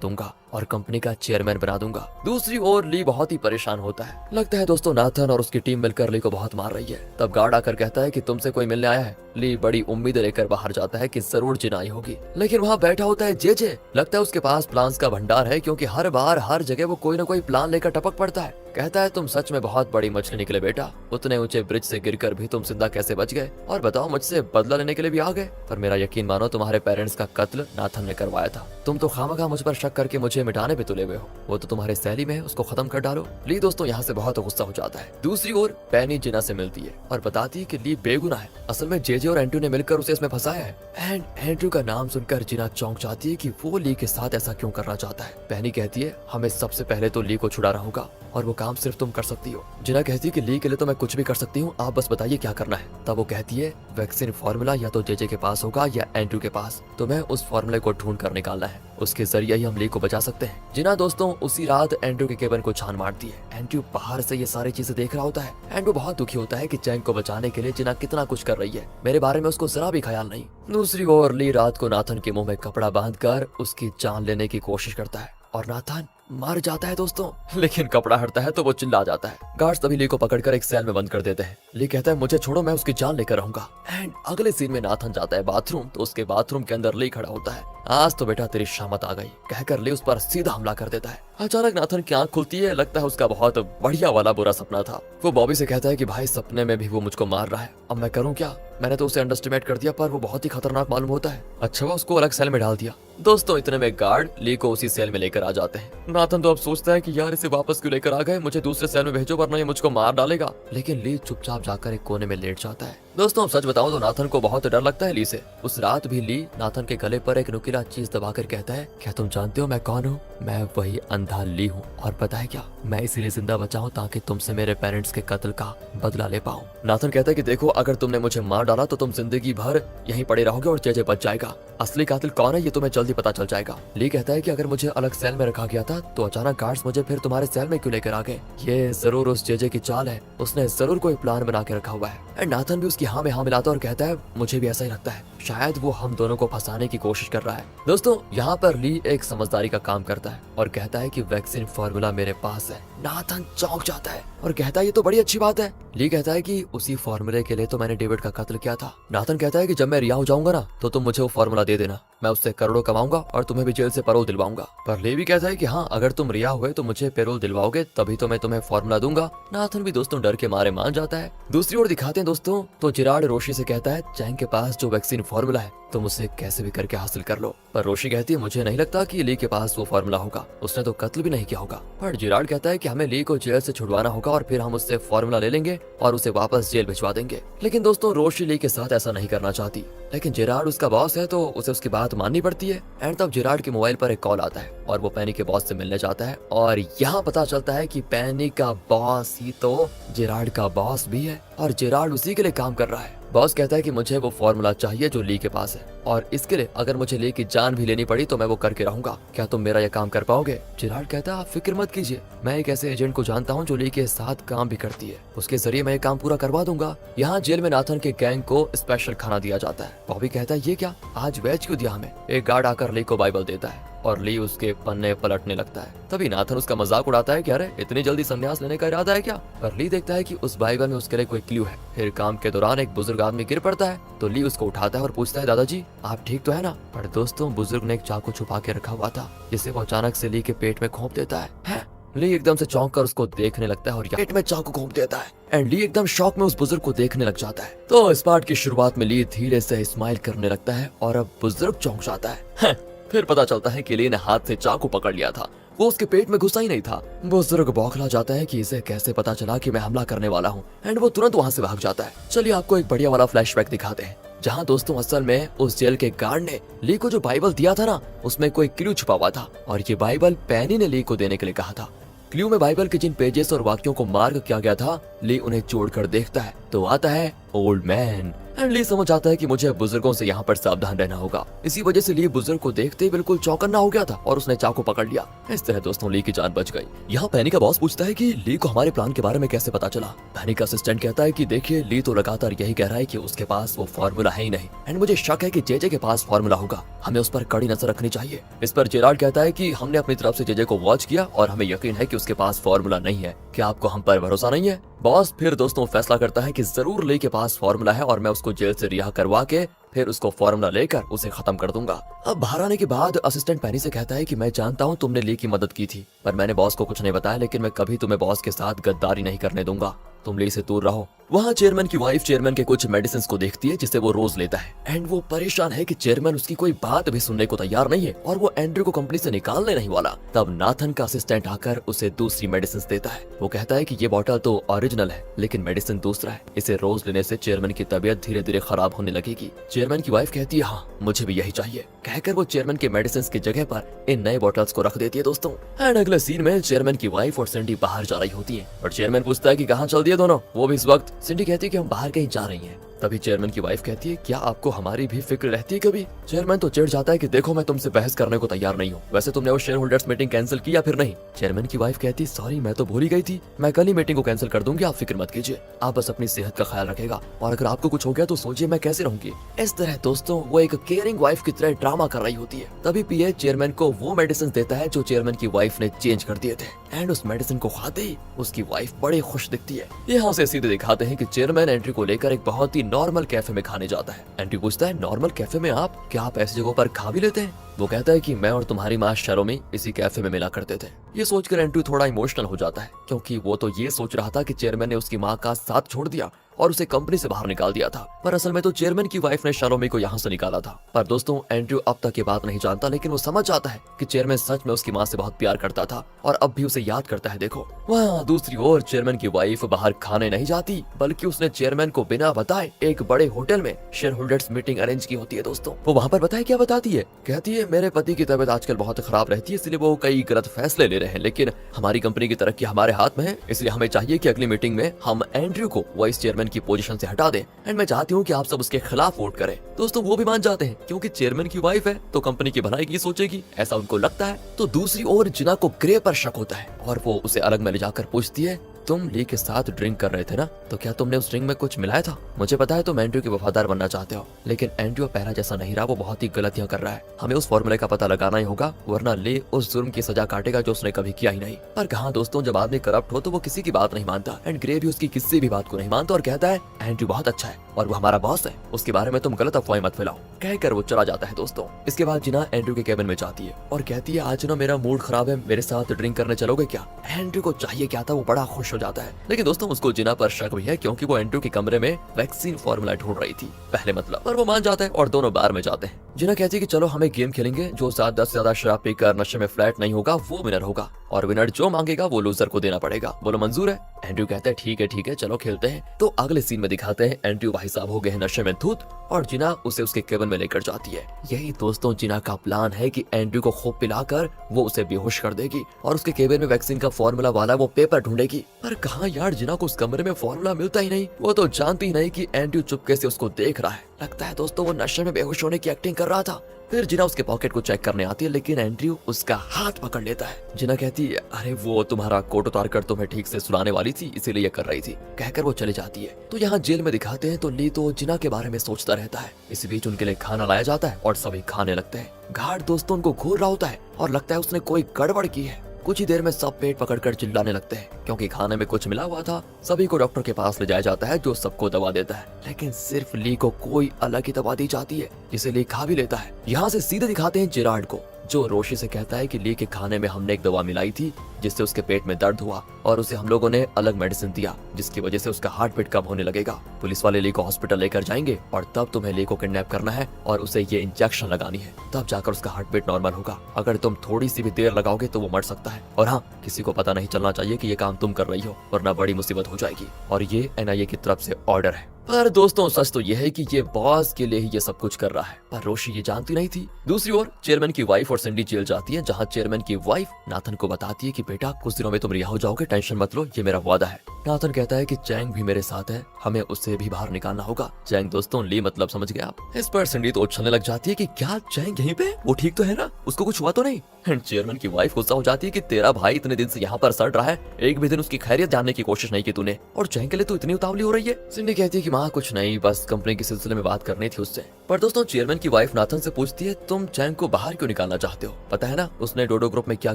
दूंगा और कंपनी का चेयरमैन बना दूंगा। दूसरी ओर ली बहुत ही परेशान होता है। लगता है दोस्तों नाथन और उसकी टीम मिलकर ली को बहुत मार रही है। तब गार्ड आकर कहता है कि तुमसे कोई मिलने आया है। ली बड़ी उम्मीद लेकर बाहर जाता है कि जरूर जिनाई होगी, लेकिन वहाँ बैठा होता है जेजे। लगता है उसके पास प्लान्स का भंडार है क्योंकि हर बार हर जगह वो कोई ना कोई प्लान लेकर टपक पड़ता है। कहता है तुम सच में बहुत बड़ी मछली निकले बेटा, उतने ऊंचे ब्रिज से गिरकर भी तुम जिंदा कैसे बच गए और बताओ मुझसे बदला लेने के लिए भी आ गए। पर मेरा यकीन मानो तुम्हारे पेरेंट्स का कत्ल नाथन ने करवाया था। तुम तो खामखा मुझ पर शक करके मुझे मिटाने पे तुले हुए हो। वो तो तुम्हारे सैली में है, उसको खत्म कर डालो। ली दोस्तों यहाँ से बहुत गुस्सा हो जाता है। दूसरी ओर पैनी जिना से मिलती है और बताती है कि ली बेगुनाह है। असल में जेजे और एंड्रयू ने मिलकर उसे इसमें फंसाया है। एंड एंड्रयू का नाम सुनकर जिना चौंक जाती है कि वो ली के साथ ऐसा क्यों करना चाहता है। पैनी कहती है हमें सबसे पहले तो ली को छुड़ाना होगा और वो काम सिर्फ तुम कर सकती हो। जिना कहती है कि ली के लिए तो मैं कुछ भी कर सकती हूँ, आप बस बताइए क्या करना है। तब वो कहती है वैक्सीन फार्मूला या तो जेजे के पास होगा या एंड्रयू के पास, तो मैं उस फार्मूले को ढूंढ कर निकालना है, उसके जरिए ही हम ली को बचा सकते हैं। जिना दोस्तों उसी रात एंड्रयू के केबिन को छान मारती है। एंड्रयू बाहर से ये सारी चीजें देख रहा होता है। एंड्रयू बहुत दुखी होता है कि चैंग को बचाने के लिए जिना कितना कुछ कर रही है, मेरे बारे में उसको जरा भी ख्याल नहीं। दूसरी ओर ली रात को नाथन के मुंह में कपड़ा बांधकर उसकी जान लेने की कोशिश करता है और नाथन मर जाता है दोस्तों। लेकिन कपड़ा हटता है तो वो चिल्ला जाता है। गार्ड्स तभी ली को पकड़कर एक सेल में बंद कर देते हैं। ली कहता है मुझे छोड़ो, मैं उसकी जान लेकर रहूंगा। एंड अगले सीन में नाथन जाता है बाथरूम, तो उसके बाथरूम के अंदर ली खड़ा होता है। आज तो बेटा तेरी शामत आ गई कहकर ली उस पर सीधा हमला कर देता है। अचानक नाथन की आंख खुलती है। लगता है उसका बहुत बढ़िया वाला बुरा सपना था। वो बॉबी से कहता है कि भाई सपने में भी वो मुझको मार रहा है, अब मैं करूँ क्या। मैंने तो उसे अंडरस्टिमेट कर दिया पर वो बहुत ही खतरनाक मालूम होता है। अच्छा वो उसको अलग सेल में डाल दिया। दोस्तों इतने में गार्ड ली को उसी सेल में लेकर आ जाते हैं। नाथन तो अब सोचता है कि यार इसे वापस क्यों लेकर आ गए, मुझे दूसरे सेल में भेजो वरना ये मुझको मार डालेगा। लेकिन ली चुपचाप जाकर एक कोने में लेट जाता है। दोस्तों सच बताऊं तो नाथन को बहुत डर लगता है ली से। उस रात भी ली नाथन के गले पर एक नुकीला चीज दबाकर कहता है क्या तुम जानते हो मैं कौन हूँ। मैं वही अंधा ली हूँ और पता है क्या, मैं इसीलिए जिंदा बचा हूँ ताकि तुमसे मेरे पेरेंट्स के कत्ल का बदला ले पाऊँ। नाथन कहता है कि देखो अगर तुमने मुझे मार डाला तो तुम जिंदगी भर यहीं पड़े रहोगे और जेजे बच जाएगा। असली कातिल कौन है ये तुम्हें जल्दी पता चल जाएगा। ली कहता है कि अगर मुझे अलग सेल में रखा गया था तो अचानक गार्ड्स मुझे फिर तुम्हारे सेल में क्यों लेकर आ गए। ये जरूर उस जेजे की चाल है, उसने जरूर कोई प्लान बना के रखा हुआ है। एंड नाथन भी उसकी हाँ में हाँ मिलाता और कहता है मुझे भी ऐसा ही लगता है, शायद वो हम दोनों को फंसाने की कोशिश कर रहा है। दोस्तों यहाँ पर ली एक समझदारी का काम करता है और कहता है कि वैक्सीन फार्मूला मेरे पास है। नाथन चौंक जाता है और कहता है ये तो बड़ी अच्छी बात है। ली कहता है कि उसी फार्मूले के लिए तो मैंने डेविड का कत्ल किया था। नाथन कहता है कि जब मैं रिहा हो जाऊंगा ना तो तुम मुझे वो फार्मूला दे देना, मैं उससे करोड़ों कमाऊंगा और तुम्हें भी जेल से पैरोल दिलवाऊंगा। पर ली भी कहता है कि हाँ अगर तुम रिहा हुए तो मुझे पैरोल दिलवाओगे तभी तो मैं तुम्हें फार्मूला दूंगा। नाथन भी दोस्तों डर के मारे मान जाता है। दूसरी ओर दिखाते हैं दोस्तों तो जिराड रोशी से कहता है चैंग के पास जो वैक्सीन फार्मूला है तुम उसे कैसे भी करके हासिल कर लो। पर रोशी कहती है मुझे नहीं लगता कि ली के पास वो फार्मूला होगा, उसने तो कत्ल भी नहीं किया होगा। पर जिराड कहता है कि हमें ली को जेल से छुड़वाना होगा और फिर हम उससे फार्मूला ले लेंगे और उसे वापस जेल भिजवा देंगे। लेकिन दोस्तों रोशी ली के साथ ऐसा नहीं करना चाहती, लेकिन जिराड उसका बॉस है तो उसे उसकी बात माननी पड़ती है। एंड तब जिराड के मोबाइल पर एक कॉल आता है और वो पैनी के बॉस से मिलने जाता है और यहाँ पता चलता है कि पैनी का बॉस ही तो जिराड का बॉस भी है और जिराड उसी के लिए काम कर रहा है। बॉस कहता है कि मुझे वो फार्मूला चाहिए जो ली के पास है और इसके लिए अगर मुझे ली की जान भी लेनी पड़ी तो मैं वो करके रहूंगा। क्या तुम मेरा यह काम कर पाओगे। जिराड कहता है आप फिक्र मत कीजिए, मैं एक ऐसे एजेंट को जानता हूँ जो ली के साथ काम भी करती है, उसके जरिए मैं ये काम पूरा करवा दूंगा। यहाँ जेल में नाथन के गैंग को स्पेशल खाना दिया जाता है। बॉबी कहता है ये क्या, आज वेज क्यों दिया हमें। एक गार्ड आकर ली को बाइबल देता है और ली उसके पन्ने पलटने लगता है। तभी नाथन उसका मजाक उड़ाता है कि अरे इतनी जल्दी संन्यास लेने का इरादा है क्या। पर ली देखता है कि उस बाइबल में उसके लिए कोई क्लू है। फिर काम के दौरान एक बुजुर्ग आदमी गिर पड़ता है तो ली उसको उठाता है और पूछता है दादाजी आप ठीक तो है ना। पर दोस्तों बुजुर्ग ने एक चाकू छुपा के रखा हुआ था जिसे वो अचानक से ली के पेट में घोंप देता है। ली एकदम से चौंक कर उसको देखने लगता है और पेट में चाकू घोंप देता है। एंड ली एकदम शॉक में उस बुजुर्ग को देखने लग जाता है। तो इस पार्ट की शुरुआत में ली धीरे से स्माइल करने लगता है और अब बुजुर्ग चौंक जाता है। फिर पता चलता है कि ली ने हाथ से चाकू पकड़ लिया था, वो उसके पेट में घुसा ही नहीं था। बुजुर्ग बौखला जाता है कि इसे कैसे पता चला कि मैं हमला करने वाला हूँ एंड वो तुरंत वहाँ से भाग जाता है। चलिए आपको एक बढ़िया वाला फ्लैशबैक दिखाते हैं जहाँ दोस्तों असल में उस जेल के गार्ड ने ली को जो बाइबल दिया था ना उसमें कोई क्लू छुपा हुआ था और ये बाइबल पैनी ने ली को देने के लिए कहा था। क्लू में बाइबल के जिन पेजेस और वाक्यों को मार्क किया गया था ली उन्हें जोड़कर देखता है तो आता है ओल्ड मैन एंड ली समझ आता है कि मुझे बुजुर्गों से यहाँ पर सावधान रहना होगा। इसी वजह से ली बुजुर्ग को देखते ही बिल्कुल चौकन्ना हो गया था और उसने चाकू पकड़ लिया। इस तरह दोस्तों ली की जान बच गई। यहाँ पैनी का बॉस पूछता है कि ली को हमारे प्लान के बारे में कैसे पता चला। पैनी का असिस्टेंट कहता है कि देखिए ली तो लगातार यही कह रहा है कि उसके पास वो फॉर्मूला है ही नहीं, एंड मुझे शक है कि जेजे के पास फॉर्मूला होगा, हमें उस पर कड़ी नजर रखनी चाहिए। इस पर जेराल्ड कहता है कि हमने अपनी तरफ से जेजे को वॉच किया और हमें यकीन है कि उसके पास फॉर्मूला नहीं है। क्या आपको हम पर भरोसा नहीं है? बॉस फिर दोस्तों फैसला करता है कि जरूर ली के पास फॉर्मूला है और मैं उसको जेल से रिहा करवा के फिर उसको फॉर्मूला लेकर उसे खत्म कर दूंगा। अब बाहर आने के बाद असिस्टेंट पैनी से कहता है कि मैं जानता हूँ तुमने ली की मदद की थी, पर मैंने बॉस को कुछ नहीं बताया, लेकिन मैं कभी तुम्हें बॉस के साथ गद्दारी नहीं करने दूंगा, तुम ली से दूर रहो। वहाँ चेयरमैन की वाइफ चेयरमैन के कुछ मेडिसिन को देखती है जिसे वो रोज लेता है, एंड वो परेशान है कि चेयरमैन उसकी कोई बात भी सुनने को तैयार नहीं है और वो एंड्रयू को कंपनी से निकालने नहीं वाला। तब नाथन का असिस्टेंट आकर उसे दूसरी मेडिसिन देता है। वो कहता है कि ये बॉटल तो ओरिजिनल है लेकिन मेडिसिन दूसरा है, इसे रोज लेने से चेयरमैन की तबीयत धीरे धीरे खराब होने लगेगी। चेयरमैन की वाइफ कहती है हाँ मुझे भी यही चाहिए, कहकर वो चेयरमैन के मेडिसिन की जगह पर इन नए बॉटल्स को रख देती है दोस्तों। एंड अगले सीन में चेयरमैन की वाइफ और सिंडी बाहर जा रही होती है और चेयरमैन पूछता है कि कहाँ चल दिए दोनों, वो भी इस वक्त। सिंडी कहती है कि हम बाहर कहीं जा रही हैं। तभी चेयरमैन की वाइफ कहती है क्या आपको हमारी भी फिक्र रहती है कभी? चेयरमैन तो चिढ़ जाता है कि देखो मैं तुमसे बहस करने को तैयार नहीं हूँ, वैसे तुमने वो शेयर होल्डर्स मीटिंग कैंसिल की या फिर नहीं? चेयरमैन की वाइफ कहती सॉरी मैं तो भूल ही गई थी, मैं कल ही मीटिंग को कैंसिल कर दूंगी, आप फिक्र मत कीजिए, आप बस अपनी सेहत का ख्याल रखेगा और अगर आपको कुछ हो गया तो सोचिए मैं कैसे रहूंगी। इस तरह दोस्तों वो एक केयरिंग वाइफ की तरह ड्रामा कर रही होती है। तभी पीए चेयरमैन को वो मेडिसिन देता है जो चेयरमैन की वाइफ ने चेंज कर दिए थे, एंड उस मेडिसिन को खाते ही उसकी वाइफ बड़ी खुश दिखती है। यहाँ से सीधे दिखाते हैं कि चेयरमैन एंट्री को लेकर एक बहुत ही नॉर्मल कैफे में खाने जाता है। एंट्री पूछता है नॉर्मल कैफे में आप क्या आप ऐसी जगहों पर खा भी लेते हैं? वो कहता है कि मैं और तुम्हारी माँ शरोमी इसी कैफे में मिला करते थे। ये सोचकर एंट्री थोड़ा इमोशनल हो जाता है क्योंकि वो तो ये सोच रहा था कि चेयरमैन ने उसकी माँ का साथ छोड़ दिया और उसे कंपनी से बाहर निकाल दिया था, पर असल में तो चेयरमैन की वाइफ ने शालोमी को यहाँ से निकाला था। पर दोस्तों एंड्रयू अब तक ये बात नहीं जानता, लेकिन वो समझ जाता है कि चेयरमैन सच में उसकी माँ से बहुत प्यार करता था और अब भी उसे याद करता है। देखो वहाँ दूसरी ओर चेयरमैन की वाइफ बाहर खाने नहीं जाती, बल्कि उसने चेयरमैन को बिना बताए एक बड़े होटल में शेयर होल्डर्स मीटिंग अरेंज की होती है। दोस्तों वो वहाँ पर बताए क्या बताती है, कहती है मेरे पति की तबीयत आजकल बहुत खराब रहती है, इसलिए वो कई गलत फैसले ले रहे हैं, लेकिन हमारी कंपनी की तरक्की हमारे हाथ में है, इसलिए हमें चाहिए कि अगली मीटिंग में हम एंड्रयू को वाइस चेयरमैन की पोजीशन से हटा दें, एंड मैं चाहती हूँ कि आप सब उसके खिलाफ वोट करें। दोस्तों वो भी मान जाते हैं क्योंकि चेयरमैन की वाइफ है तो कंपनी की भलाई की सोचेगी, ऐसा उनको लगता है। तो दूसरी ओर जिना को ग्रे पर शक होता है और वो उसे अलग में ले जाकर पूछती है तुम ली के साथ ड्रिंक कर रहे थे ना, तो क्या तुमने उस ड्रिंक में कुछ मिलाया था? मुझे पता है तुम एंड्रयू के वफादार बनना चाहते हो, लेकिन एंड्रयू पहला जैसा नहीं रहा, वो बहुत ही गलतियां कर रहा है, हमें उस फॉर्मूले का पता लगाना ही होगा, वरना ली उस जुर्म की सजा काटेगा जो उसने कभी किया ही नहीं। पर कहाँ दोस्तों जब आदमी करप्ट हो तो वो किसी की बात नहीं मानता, एंड ग्रे भी उसकी किसी भी बात को नहीं मानता और कहता है एंड्रयू बहुत अच्छा है और वो हमारा बॉस है, उसके बारे में तुम गलत अफवाहें मत फैलाओ, कहकर वो चला जाता है। दोस्तों इसके बाद जिना एंड्रयू के केबिन में जाती है और कहती है आज ना मेरा मूड खराब है, मेरे साथ ड्रिंक करने चलोगे क्या? एंड्रयू को चाहिए क्या था, वो बड़ा खुश हो जाता है, लेकिन दोस्तों उसको जिना पर शक भी है क्योंकि वो एंड्रयू के कमरे में वैक्सीन फॉर्मूला ढूंढ रही थी पहले मतलब, पर वो मान जाता है और दोनों बार में जाते हैं। जिना कहती है कि चलो हमें गेम खेलेंगे, जो 7-10 से ज्यादा शराब पीकर नशे में फ्लैट नहीं होगा वो विनर होगा और विनर जो मांगेगा वो लूजर को देना पड़ेगा, बोलो मंजूर है? एंड्रयू कहता है ठीक है चलो खेलते हैं। तो अगले सीन में दिखाते हैं एंड्रयू भाई साहब हो गए हैं नशे में धुत और जिना उसे उसके केबिन में लेकर जाती है। यही दोस्तों जिना का प्लान है कि एंड्रयू को खूब पिलाकर वो उसे बेहोश कर देगी और उसके केबिन में वैक्सीन का फॉर्मूला वाला वो पेपर ढूंढेगी। पर कहाँ यार जिना को उस कमरे में फॉर्मूला मिलता ही नहीं, वो तो जानती ही नहीं कि एंड्रयू चुपके से उसको देख रहा है। लगता है दोस्तों वो नशे में बेहोश होने की एक्टिंग कर रहा था। फिर जिना उसके पॉकेट को चेक करने आती है, लेकिन एंड्रयू उसका हाथ पकड़ लेता है। जिना कहती है अरे वो तुम्हारा कोट उतार कर तुम्हें ठीक से सुलाने वाली थी इसीलिए कर रही थी, कहकर वो चली जाती है। तो यहाँ जेल में दिखाते हैं तो ली तो जिना के बारे में सोचता रहता है। इस बीच उनके लिए खाना लाया जाता है और सभी खाने लगते हैं। गार्ड दोस्तों उनको घूर रहा होता है और लगता है उसने कोई गड़बड़ की है। कुछ ही देर में सब पेट पकड़कर चिल्लाने लगते हैं क्योंकि खाने में कुछ मिला हुआ था। सभी को डॉक्टर के पास ले जाया जाता है जो सबको दवा देता है, लेकिन सिर्फ ली को कोई अलग ही दवा दी जाती है जिसे ली खा भी लेता है। यहाँ से सीधे दिखाते हैं जेराल्ड को जो रोशी से कहता है कि ली के खाने में हमने एक दवा मिलाई थी जिससे उसके पेट में दर्द हुआ और उसे हम लोगों ने अलग मेडिसिन दिया जिसकी वजह से उसका हार्ट बीट कम होने लगेगा। पुलिस वाले ली को हॉस्पिटल लेकर जाएंगे और तब तुम्हें ली को किडनैप करना है और उसे ये इंजेक्शन लगानी है, तब जाकर उसका हार्ट बीट नॉर्मल होगा। अगर तुम थोड़ी सी भी देर लगाओगे तो वो मर सकता है और हाँ किसी को पता नहीं चलना चाहिए कि ये काम तुम कर रही हो वरना बड़ी मुसीबत हो जाएगी। और ये NIA की तरफ से ऑर्डर है। पर दोस्तों सच तो यह है कि ये बॉस के लिए ही ये सब कुछ कर रहा है, पर रोशी ये जानती नहीं थी। दूसरी ओर चेयरमैन की वाइफ और सिंडी जेल जाती है, जहाँ चेयरमैन की वाइफ नाथन को बताती है कि बेटा कुछ दिनों में तुम रिहा हो जाओगे, टेंशन मत लो, ये मेरा वादा है। नाथन कहता है कि चैंग भी मेरे साथ है, हमें उससे भी बाहर निकालना होगा। चैंग दोस्तों ली मतलब समझ गए आप। इस पर सिंडी तो उछलने लग जाती है कि क्या चैंग यहीं पे, वो ठीक तो है ना, उसको कुछ हुआ तो नहीं। एंड चेयरमैन की वाइफ गुस्सा हो जाती है कि तेरा भाई इतने दिन से यहाँ पर सड़ रहा है, एक भी दिन उसकी खैरियत जानने की कोशिश नहीं की तूने, और चैंग के लिए तू इतनी उतावली हो रही है। सिंडी कहती है कि माँ कुछ नहीं, बस कंपनी के सिलसिले में बात करनी थी उससे। पर दोस्तों चेयरमैन की वाइफ नाथन से पूछती है तुम चैंग को बाहर क्यों निकालना चाहते हो, पता है ना उसने डोडो ग्रुप में क्या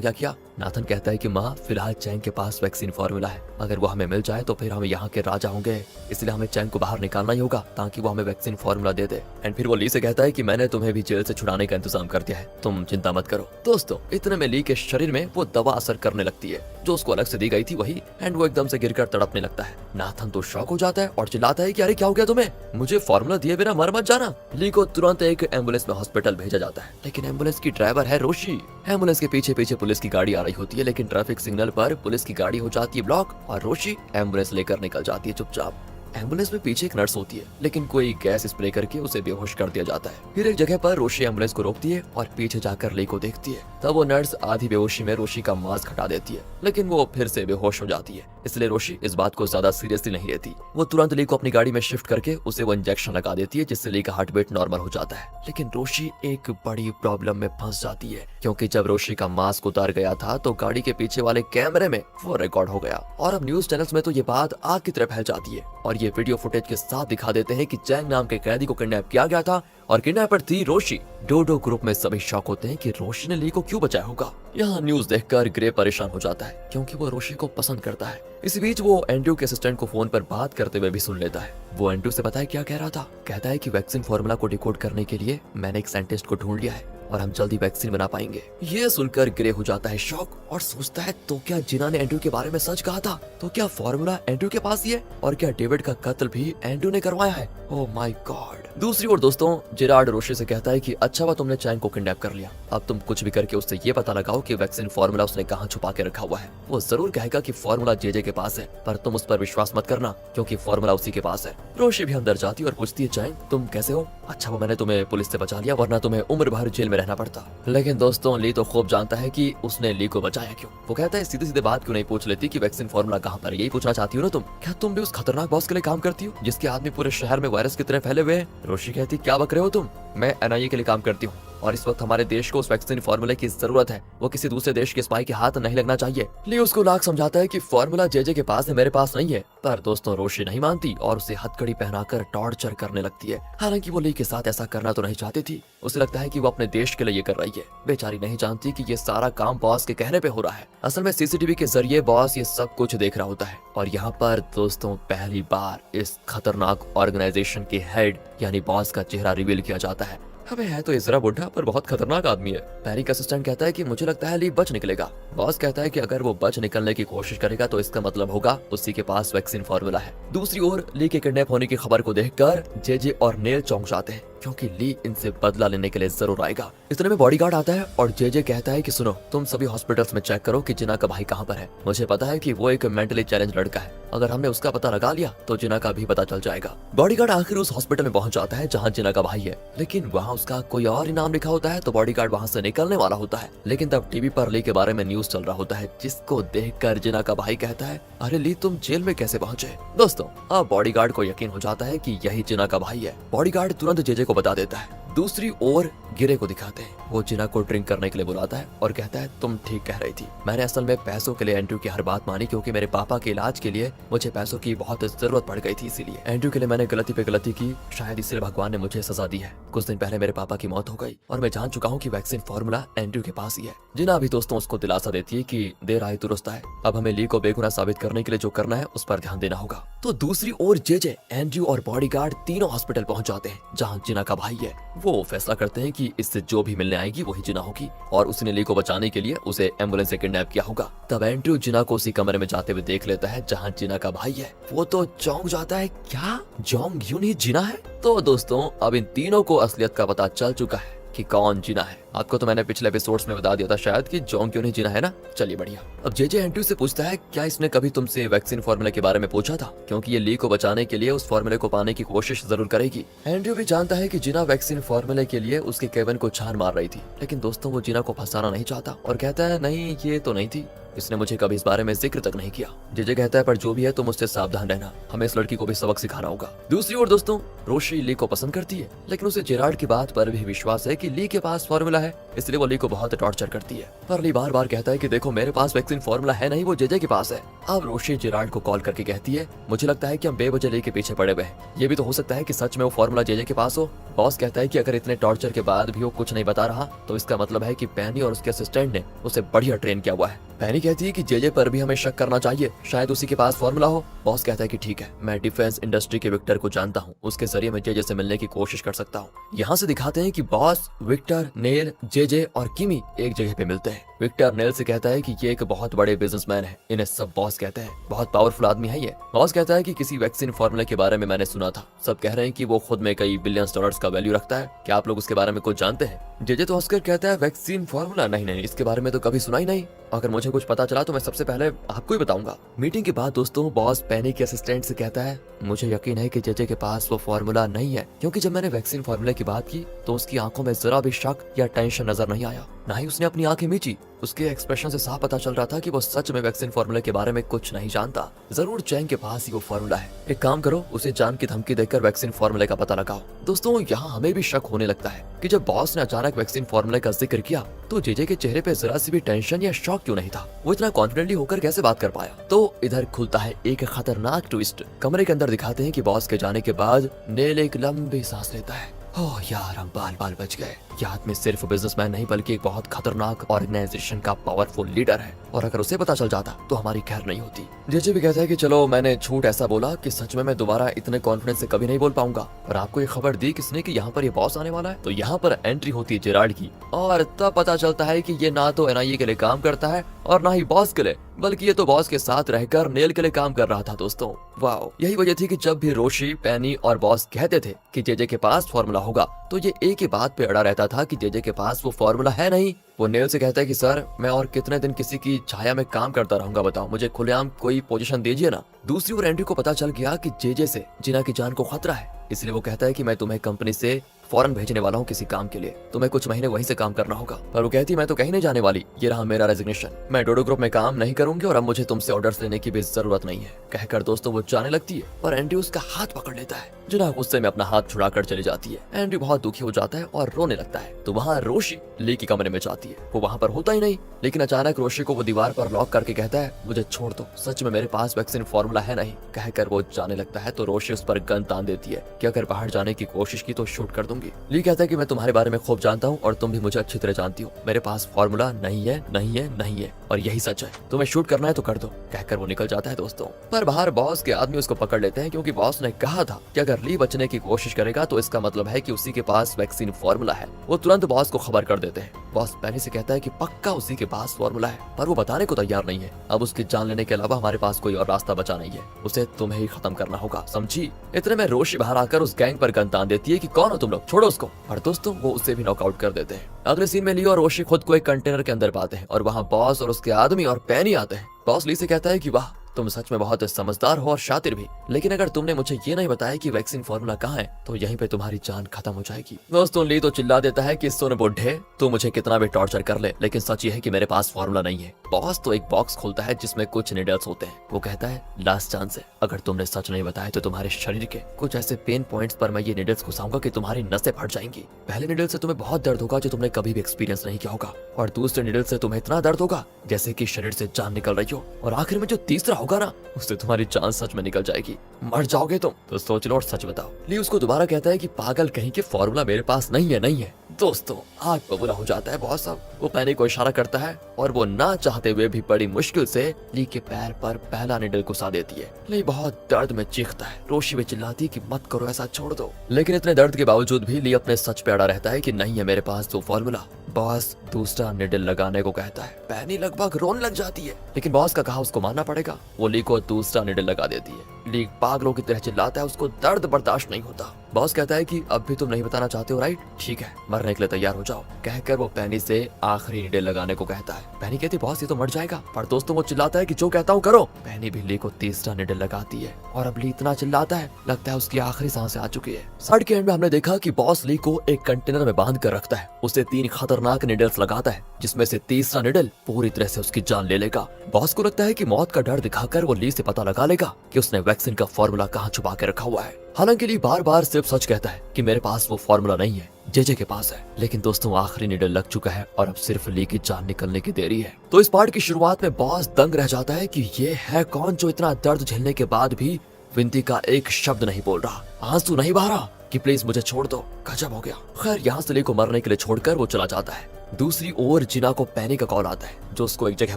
क्या किया। नाथन कहता है कि माँ फिलहाल चैंग के पास वैक्सीन फॉर्मूला है, अगर वो हमें मिल जाए तो फिर हम यहाँ के राजा होंगे, इसलिए हमें चैंग को बाहर निकालना ही होगा ताकि वो हमें vaccine formula they they. And फिर वो ली से कहता है कि मैंने तुम्हें भी जेल से छुड़ाने का इंतजाम कर दिया है, तुम चिंता मत करो। दोस्तों इतने में ली के शरीर में वो दवा असर करने लगती है जो उसको अलग से दी गई थी वही, एंड वो एकदम से गिरकर तड़पने लगता है। नाथन तो शॉक हो जाता है और चिल्लाता है कि अरे क्या हो गया तुम्हें, मुझे फॉर्मूला दिए बिना मर मत जाना। ली को तुरंत एक एम्बुलेंस में हॉस्पिटल भेजा जाता है, लेकिन एम्बुलेंस की ड्राइवर है रोशी। एम्बुलेंस के पीछे पीछे पुलिस की गाड़ी आ रही होती है, लेकिन ट्रैफिक सिग्नल पर पुलिस की गाड़ी हो जाती है ब्लॉक और रोशी एम्बुलेंस लेकर निकल जाती है चुपचाप। एम्बुलेंस में पीछे एक नर्स होती है, लेकिन कोई गैस स्प्रे करके उसे बेहोश कर दिया जाता है। फिर एक जगह पर रोशी एम्बुलेंस को रोकती है और पीछे जाकर ली को देखती है, तब वो नर्स आधी बेहोशी में रोशी का मास्क हटा देती है, लेकिन वो फिर से बेहोश हो जाती है। इसलिए रोशी इस बात को ज्यादा सीरियसली नहीं लेती, वो तुरंत ली को अपनी गाड़ी में शिफ्ट करके उसे वो इंजेक्शन लगा देती है, जिससे ली का हार्ट बीट नॉर्मल हो जाता है। लेकिन रोशी एक बड़ी प्रॉब्लम में फंस जाती है, क्योंकि जब रोशी का मास्क उतार गया था तो गाड़ी के पीछे वाले कैमरे में वो रिकॉर्ड हो गया, और अब न्यूज चैनल्स में तो ये बात आग की तरह फैल जाती है और ये वीडियो फुटेज के साथ दिखा देते हैं कि चैंग नाम के कैदी को किडनैप किया गया था और किडनैपर थी रोशी। डोडो ग्रुप में सभी शॉक होते हैं कि रोशी ने ली को क्यों बचाया होगा। यहाँ न्यूज देखकर ग्रे परेशान हो जाता है, क्योंकि वो रोशी को पसंद करता है। इसी बीच वो एंड्रयू के असिस्टेंट को फोन पर बात करते हुए भी सुन लेता है। वो एंड्रयू से पता है क्या कह रहा था, कहता है कि वैक्सीन फॉर्मूला को डिकोड करने के लिए मैंने एक साइंटिस्ट को ढूंढ लिया है और हम जल्दी वैक्सीन बना पाएंगे। ये सुनकर ग्रे हो जाता है शॉक और सोचता है तो क्या जिना ने एंड्रयू के बारे में सच कहा था, तो क्या फॉर्मूला एंड्रयू के पास ही है, और क्या डेविड का कत्ल भी एंड्रयू ने करवाया है। Oh my God. दूसरी ओर दोस्तों जेरार्ड रोशी से कहता है कि अच्छा हुआ तुमने चैंग को किडनैप कर लिया, अब तुम कुछ भी करके उससे ये पता लगाओ कि वैक्सीन फॉर्मूला उसने कहाँ छुपा के रखा हुआ है। वो जरूर कहेगा कि फॉर्मूला जेजे के पास है, पर तुम उस पर विश्वास मत करना क्योंकि फॉर्मूला उसी के पास है। रोशी भी अंदर जाती और पूछती है चैंग तुम कैसे हो, अच्छा वो मैंने तुम्हें पुलिस से बचा लिया, वरना तुम्हें उम्र भर जेल में रहना पड़ता। लेकिन दोस्तों ली तो खूब जानता है कि उसने ली को बचाया क्यों। वो कहता है सीधे सीधे बात क्यों नहीं पूछ लेती कि वैक्सीन फॉर्मूला कहाँ पर, यही पूछना चाहती हो ना तुम, क्या तुम भी उस खतरनाक बॉस के लिए काम करती हो जिसके आदमी पूरे शहर में वायरस की तरह फैले हुए हैं। रोशी कहती क्या बक रहे हो तुम, मैं एनआईए के लिए काम करती हूँ और इस वक्त हमारे देश को उस वैक्सीन फॉर्मूले की जरूरत है, वो किसी दूसरे देश के स्पाई के हाथ नहीं लगना चाहिए। ली उसको लाख समझाता है कि फॉर्मूला जेजे के पास है, मेरे पास नहीं है, पर दोस्तों रोशी नहीं मानती और उसे हथकड़ी पहनाकर टॉर्चर करने लगती है। हालांकि वो ली के साथ ऐसा करना तो नहीं चाहती थी, उसे लगता है कि वो अपने देश के लिए ये कर रही है। बेचारी नहीं जानती कि ये सारा काम बॉस के कहने पे हो रहा है। असल में सीसीटीवी के जरिए बॉस ये सब कुछ देख रहा होता है और यहाँ पर दोस्तों पहली बार इस खतरनाक ऑर्गेनाइजेशन के हेड यानी बॉस का चेहरा रिवील किया जाता है। हमें है तो इसरा बुढ़ा पर बहुत खतरनाक आदमी है। पैरी का असिस्टेंट कहता है कि मुझे लगता है ली बच निकलेगा। बॉस कहता है कि अगर वो बच निकलने की कोशिश करेगा तो इसका मतलब होगा उसी के पास वैक्सीन फॉर्मूला है। दूसरी ओर ली के किडनैप होने की खबर को देखकर जेजे और नेल चौंक जाते हैं, क्योंकि ली इनसे बदला लेने के लिए जरूर आएगा। इतने में बॉडीगार्ड आता है और जेजे कहता है कि सुनो तुम सभी हॉस्पिटल्स में चेक करो कि जिना का भाई कहाँ पर है। मुझे पता है कि वो एक मेंटली चैलेंज लड़का है, अगर हमने उसका पता लगा लिया तो जिना का भी पता चल जाएगा। बॉडीगार्ड आखिर उस हॉस्पिटल में पहुंच जाता है जहाँ जिना का भाई है, लेकिन वहाँ उसका कोई और ही नाम लिखा होता है। तो बॉडीगार्ड वहाँ से निकलने वाला होता है, लेकिन तब टीवी पर ली के बारे में न्यूज चल रहा होता है, जिसको देखकर जिना का भाई कहता है अरे ली तुम जेल में कैसे पहुंचे। दोस्तों अब बॉडीगार्ड को यकीन हो जाता है कि यही जिना का भाई है। बॉडीगार्ड तुरंत जेजे को बता देता है। दूसरी ओर गिरे को दिखाते हैं, वो जिना को ड्रिंक करने के लिए बुलाता है और कहता है तुम ठीक कह रही थी, मैंने असल में पैसों के लिए एंड्रयू की हर बात मानी, क्योंकि मेरे पापा के इलाज के लिए मुझे पैसों की बहुत जरूरत पड़ गई थी, इसीलिए एंड्रयू के लिए मैंने गलती पे गलती की, शायद इसलिए भगवान ने मुझे सजा दी है। कुछ दिन पहले मेरे पापा की मौत हो गई और मैं जान चुका हूँ कि वैक्सीन फॉर्मूला एंड्रयू के पास ही है। जिना भी दोस्तों उसको दिलासा देती है कि देर आए दुरुस्त आए, अब हमें ली को बेगुनाह साबित करने के लिए जो करना है उस पर ध्यान देना होगा। तो दूसरी ओर जेजे, एंड्रयू और बॉडीगार्ड तीनों हॉस्पिटल पहुंच जाते हैं जहाँ जिना का भाई है। वो फैसला करते हैं कि इससे जो भी मिलने आएगी वही जिना होगी और उसने ली को बचाने के लिए उसे एम्बुलेंस से किडनैप किया होगा। तब एंड्रयू जिना को उसी कमरे में जाते हुए देख लेता है जहाँ जिना का भाई है। वो तो चौंक जाता है, क्या जोंग यून ही जिना है। तो दोस्तों अब इन तीनों को असलियत का पता चल चुका है कि कौन जीना है। आपको तो मैंने पिछले एपिसोड्स में बता दिया था शायद कि जॉन क्यों नहीं जीना है ना। चलिए बढ़िया। अब जेजे एंड्रयू से पूछता है क्या इसने कभी तुमसे वैक्सीन फार्मूला के बारे में पूछा था, क्योंकि ये ली को बचाने के लिए उस फार्मूले को पाने की कोशिश जरूर करेगी। एंड्रयू भी जानता है कि जिना वैक्सीन फार्मूले के लिए उसके केविन को छान मार रही थी, लेकिन दोस्तों वो जिना को फंसाना नहीं चाहता और कहता है नहीं ये तो नहीं थी, इसने मुझे कभी इस बारे में जिक्र तक नहीं किया। जेजे कहता है पर जो भी है तुम मुझसे सावधान रहना, हमें इस लड़की को भी सबक सिखाना होगा। दूसरी ओर दोस्तों रोशी ली को पसंद करती है, लेकिन उसे जेरार्ड की बात पर भी विश्वास है कि ली के पास फार्मूला है, इसलिए वो ली को बहुत टॉर्चर करती है। पर ली बार बार कहता है कि देखो मेरे पास वैक्सीन फार्मूला है नहीं, वो जेजे के पास है। अब रोशी जेरार्ड को कॉल करके कहती है मुझे लगता है कि हम बेवजह ली के पीछे पड़े हुए हैं, ये भी तो हो सकता है कि सच में वो फार्मूला जेजे के पास हो। बॉस कहता है कि अगर इतने टॉर्चर के बाद भी वो कुछ नहीं बता रहा तो इसका मतलब है कि पैनी और उसके असिस्टेंट ने उसे बढ़िया ट्रेन किया हुआ है। पैनी कहती है कि जेजे पर भी हमें शक करना चाहिए, शायद उसी के पास फार्मूला हो। बॉस कहता है कि ठीक है, मैं डिफेंस इंडस्ट्री के विक्टर को जानता हूँ, उसके जरिए मैं जेजे से मिलने की कोशिश कर सकता हूँ। यहाँ से दिखाते हैं कि बॉस, विक्टर, नेल, जेजे और किमी एक जगह पे मिलते हैं। विक्टर नेल से कहता है कि ये एक बहुत बड़े बिजनेसमैन है, इन्हें सब बॉस कहते हैं, बहुत पावरफुल आदमी है ये। बॉस कहता है कि किसी वैक्सीन फार्मूला के बारे में मैंने सुना था, सब कह रहे हैं कि वो खुद में कई बिलियंस डॉलर्स का वैल्यू रखता है, क्या आप लोग उसके बारे में कुछ जानते हैं? जेजे तो हंसकर कहता है वैक्सीन फार्मूला नहीं नहीं, इसके बारे में तो कभी सुना ही नहीं, अगर मुझे कुछ पता चला तो मैं सबसे पहले आपको ही बताऊंगा। मीटिंग के बाद दोस्तों बॉस पैनी के असिस्टेंट से कहता है मुझे यकीन है कि जेजे के पास वो फार्मूला नहीं है, क्योंकि जब मैंने वैक्सीन फार्मूला की बात की तो उसकी आंखों में जरा भी शक या टेंशन नजर नहीं आया, ना ही उसने अपनी आंखें मीची। उसके एक्सप्रेशन से साफ पता चल रहा था कि वो सच में वैक्सीन फार्मूला के बारे में कुछ नहीं जानता। जरूर चैंग के पास ही वो फार्मूला है, एक काम करो उसे जान की धमकी देकर वैक्सीन फार्मूले का पता लगाओ। दोस्तों यहाँ हमें भी शक होने लगता है कि जब बॉस ने अचानक वैक्सीन फार्मूले का जिक्र किया तो जेजे के चेहरे पे जरा सी भी टेंशन या शॉक क्यों नहीं था, वो इतना कॉन्फिडेंटली होकर कैसे बात कर पाया। तो इधर खुलता है एक खतरनाक ट्विस्ट। कमरे के अंदर दिखाते हैं कि बॉस के जाने के बाद नेल एक लंबी सांस लेता है। ओह यार हम बाल बाल बच गए, ये आदमी सिर्फ बिजनेसमैन नहीं बल्कि एक बहुत खतरनाक ऑर्गेनाइजेशन का पावरफुल लीडर है, और अगर उसे पता चल जाता तो हमारी खैर नहीं होती। जेजे भी कहता है कि चलो मैंने झूठ ऐसा बोला कि सच में मैं दोबारा इतने कॉन्फिडेंस से कभी नहीं बोल पाऊंगा, पर आपको ये खबर दी किसने कि यहाँ पर ये बॉस आने वाला है। तो यहाँ पर एंट्री होती है जेरार्ड की, और तब पता चलता है कि ये ना तो एनआईए के लिए काम करता है और ना ही बॉस के लिए, बल्कि ये तो बॉस के साथ रहकर नेल के लिए काम कर रहा था। दोस्तों वाओ, यही वजह थी कि जब भी रोशी, पैनी और बॉस कहते थे कि जेजे के पास फार्मूला होगा तो ये एक ही बात पे अड़ा रहता था कि जेजे के पास वो फार्मूला है नहीं। वो नेल से कहता है कि सर मैं और कितने दिन किसी की छाया में काम करता रहूंगा, बताओ मुझे खुलेआम कोई पोजीशन दीजिए ना। दूसरी ओर एंड्रयू को पता चल गया कि जेजे से जिना की जान को खतरा है, इसलिए वो कहता है कि मैं तुम्हें कंपनी से फौरन भेजने वाला हूँ किसी काम के लिए, तुम्हें कुछ महीने वहीं से काम करना होगा। पर वो कहती है मैं तो कहीं नहीं जाने वाली, ये रहा मेरा रेजिग्नेशन, मैं डोडो ग्रुप में काम नहीं करूंगी और अब मुझे तुमसे ऑर्डर्स लेने की भी जरूरत नहीं है। कहकर दोस्तों वो जाने लगती है, पर एंड्रयू उसका हाथ पकड़ लेता है। जिना गुस्से में अपना हाथ छुड़ाकर चली जाती है। एंड्रयू बहुत दुखी हो जाता है और रोने लगता है। तो वहाँ रोशी ली के कमरे में जाती है, वो वहाँ पर होता ही नहीं, लेकिन अचानक रोशी को वो दीवार पर लॉक करके कहता है मुझे छोड़ दो, सच में मेरे पास वैक्सीन फार्मूला है नहीं। कहकर वो जाने लगता है तो रोशी उस पर गन तान देती है कि अगर बाहर जाने की कोशिश की तो शूट कर दूंगी। ली कहता है कि मैं तुम्हारे बारे में खूब जानता हूँ और तुम भी मुझे अच्छी तरह जानती हो, मेरे पास फार्मूला नहीं है नहीं है नहीं है और यही सच है, तुम्हें शूट करना है तो कर दो। कहकर वो निकल जाता है दोस्तों। पर बाहर बॉस के आदमी उसको पकड़ लेते हैं, क्योंकि बॉस ने कहा था कि अगर ली बचने की कोशिश करेगा तो इसका मतलब है कि उसी के पास वैक्सीन फार्मूला है। वो तुरंत बॉस को खबर कर देते हैं। बॉस पैनी से कहता है कि पक्का उसी के पास फार्मूला है, पर वो बताने को तैयार नहीं है। अब उसकी जान लेने के अलावा हमारे पास कोई और रास्ता बचा नहीं है, उसे तुम्हें ही खत्म करना होगा, समझी। इतने में रोशी बाहर आकर उस गैंग पर गन तान देती है कि कौन हो तुम लोग, छोड़ो उसको। और दोस्तों वो उसे भी नॉकआउट कर देते हैं। अगले सीन में ली और रोशी खुद को एक कंटेनर के अंदर पाते हैं और वहाँ बॉस और उसके आदमी और पैनी आते हैं। बॉस ली से कहता है कि वाह तुम सच में बहुत समझदार हो और शातिर भी, लेकिन अगर तुमने मुझे ये नहीं बताया कि वैक्सीन फार्मूला कहाँ है तो यहीं पे तुम्हारी जान खत्म हो जाएगी। दोस्तों ली तो चिल्ला देता है कि सुन बुड्ढे, तू मुझे कितना भी टॉर्चर कर ले लेकिन सच ये है कि मेरे पास फार्मूला नहीं है। बॉस तो एक बॉक्स खोलता है जिसमें कुछ निडल्स होते हैं। वो कहता है लास्ट चांस है, अगर तुमने सच नहीं बताया तो तुम्हारे शरीर के कुछ ऐसे पेन पॉइंट्स पर मैं ये निडल्स घुसाऊंगा कि तुम्हारी नसें फट जाएंगी। पहले निडल से तुम्हें बहुत दर्द होगा जो तुमने कभी भी एक्सपीरियंस नहीं किया होगा, और दूसरे निडल से तुम्हें इतना दर्द होगा जैसे कि शरीर से जान निकल रही हो, और आखिर में जो तीसरा होगा ना उससे तुम्हारी जान सच में निकल जाएगी, मर जाओगे तुम। तो सोच लो और सच बताओ। ली उसको दोबारा कहता है कि पागल कहीं के फार्मूला मेरे पास नहीं है नहीं है। दोस्तों आग बबूला हो जाता है बॉस। अब वो पैनी को इशारा करता है और वो ना चाहते हुए भी बड़ी मुश्किल से ली के पैर पर पहला निडल घुसा देती है। ली बहुत दर्द में चीखता है। रोशी भी चिल्लाती है कि मत करो ऐसा, छोड़ दो। लेकिन इतने दर्द के बावजूद भी ली अपने सच पे अड़ा रहता है कि नहीं है मेरे पास तो फार्मूला। बॉस दूसरा निडल लगाने को कहता है। पैनी लगभग रोने लग जाती है, लेकिन बॉस का कहा उसको मानना पड़ेगा। वो ली को दूसरा निडल लगा देती है। ली पागलों की तरह चिल्लाता है, उसको दर्द बर्दाश्त नहीं होता। बॉस कहता है कि अब भी तुम नहीं बताना चाहते हो राइट, ठीक है मरने के लिए तैयार हो जाओ, कहकर वो पेनी से आखिरी नीडल लगाने को कहता है। पेनी कहती बॉस ये तो मर जाएगा, पर दोस्तों वो चिल्लाता है कि जो कहता हूँ करो। पेनी भी ली को तीसरा नीडल लगाती है और अब ली इतना चिल्लाता है लगता है उसकी आखिरी सांस आ चुकी है। साइड के एंड में हमने देखा कि बॉस ली को एक कंटेनर में बांध कर रखता है, उसे 3 खतरनाक नीडल्स लगाता है जिसमें से तीसरा नीडल पूरी तरह से उसकी जान ले लेगा। बॉस को लगता है कि मौत का डर दिखाकर वो ली से पता लगा लेगा कि उसने वैक्सीन का फॉर्मूला कहाँ छुपा के रखा हुआ है। हालांकि ली बार बार सिर्फ सच कहता है कि मेरे पास वो फॉर्मूला नहीं है, जेजे के पास है। लेकिन दोस्तों आखिरी नीडल लग चुका है और अब सिर्फ ली की जान निकलने की देरी है। तो इस पार्ट की शुरुआत में बॉस दंग रह जाता है कि ये है कौन जो इतना दर्द झेलने के बाद भी विनती का एक शब्द नहीं बोल रहा, आंसू नहीं बहा रहा कि प्लीज मुझे छोड़ दो। गजब हो गया। खैर यहाँ से ली को मरने के लिए छोड़कर वो चला जाता है। दूसरी ओर जिना को पैनी का कॉल आता है जो उसको एक जगह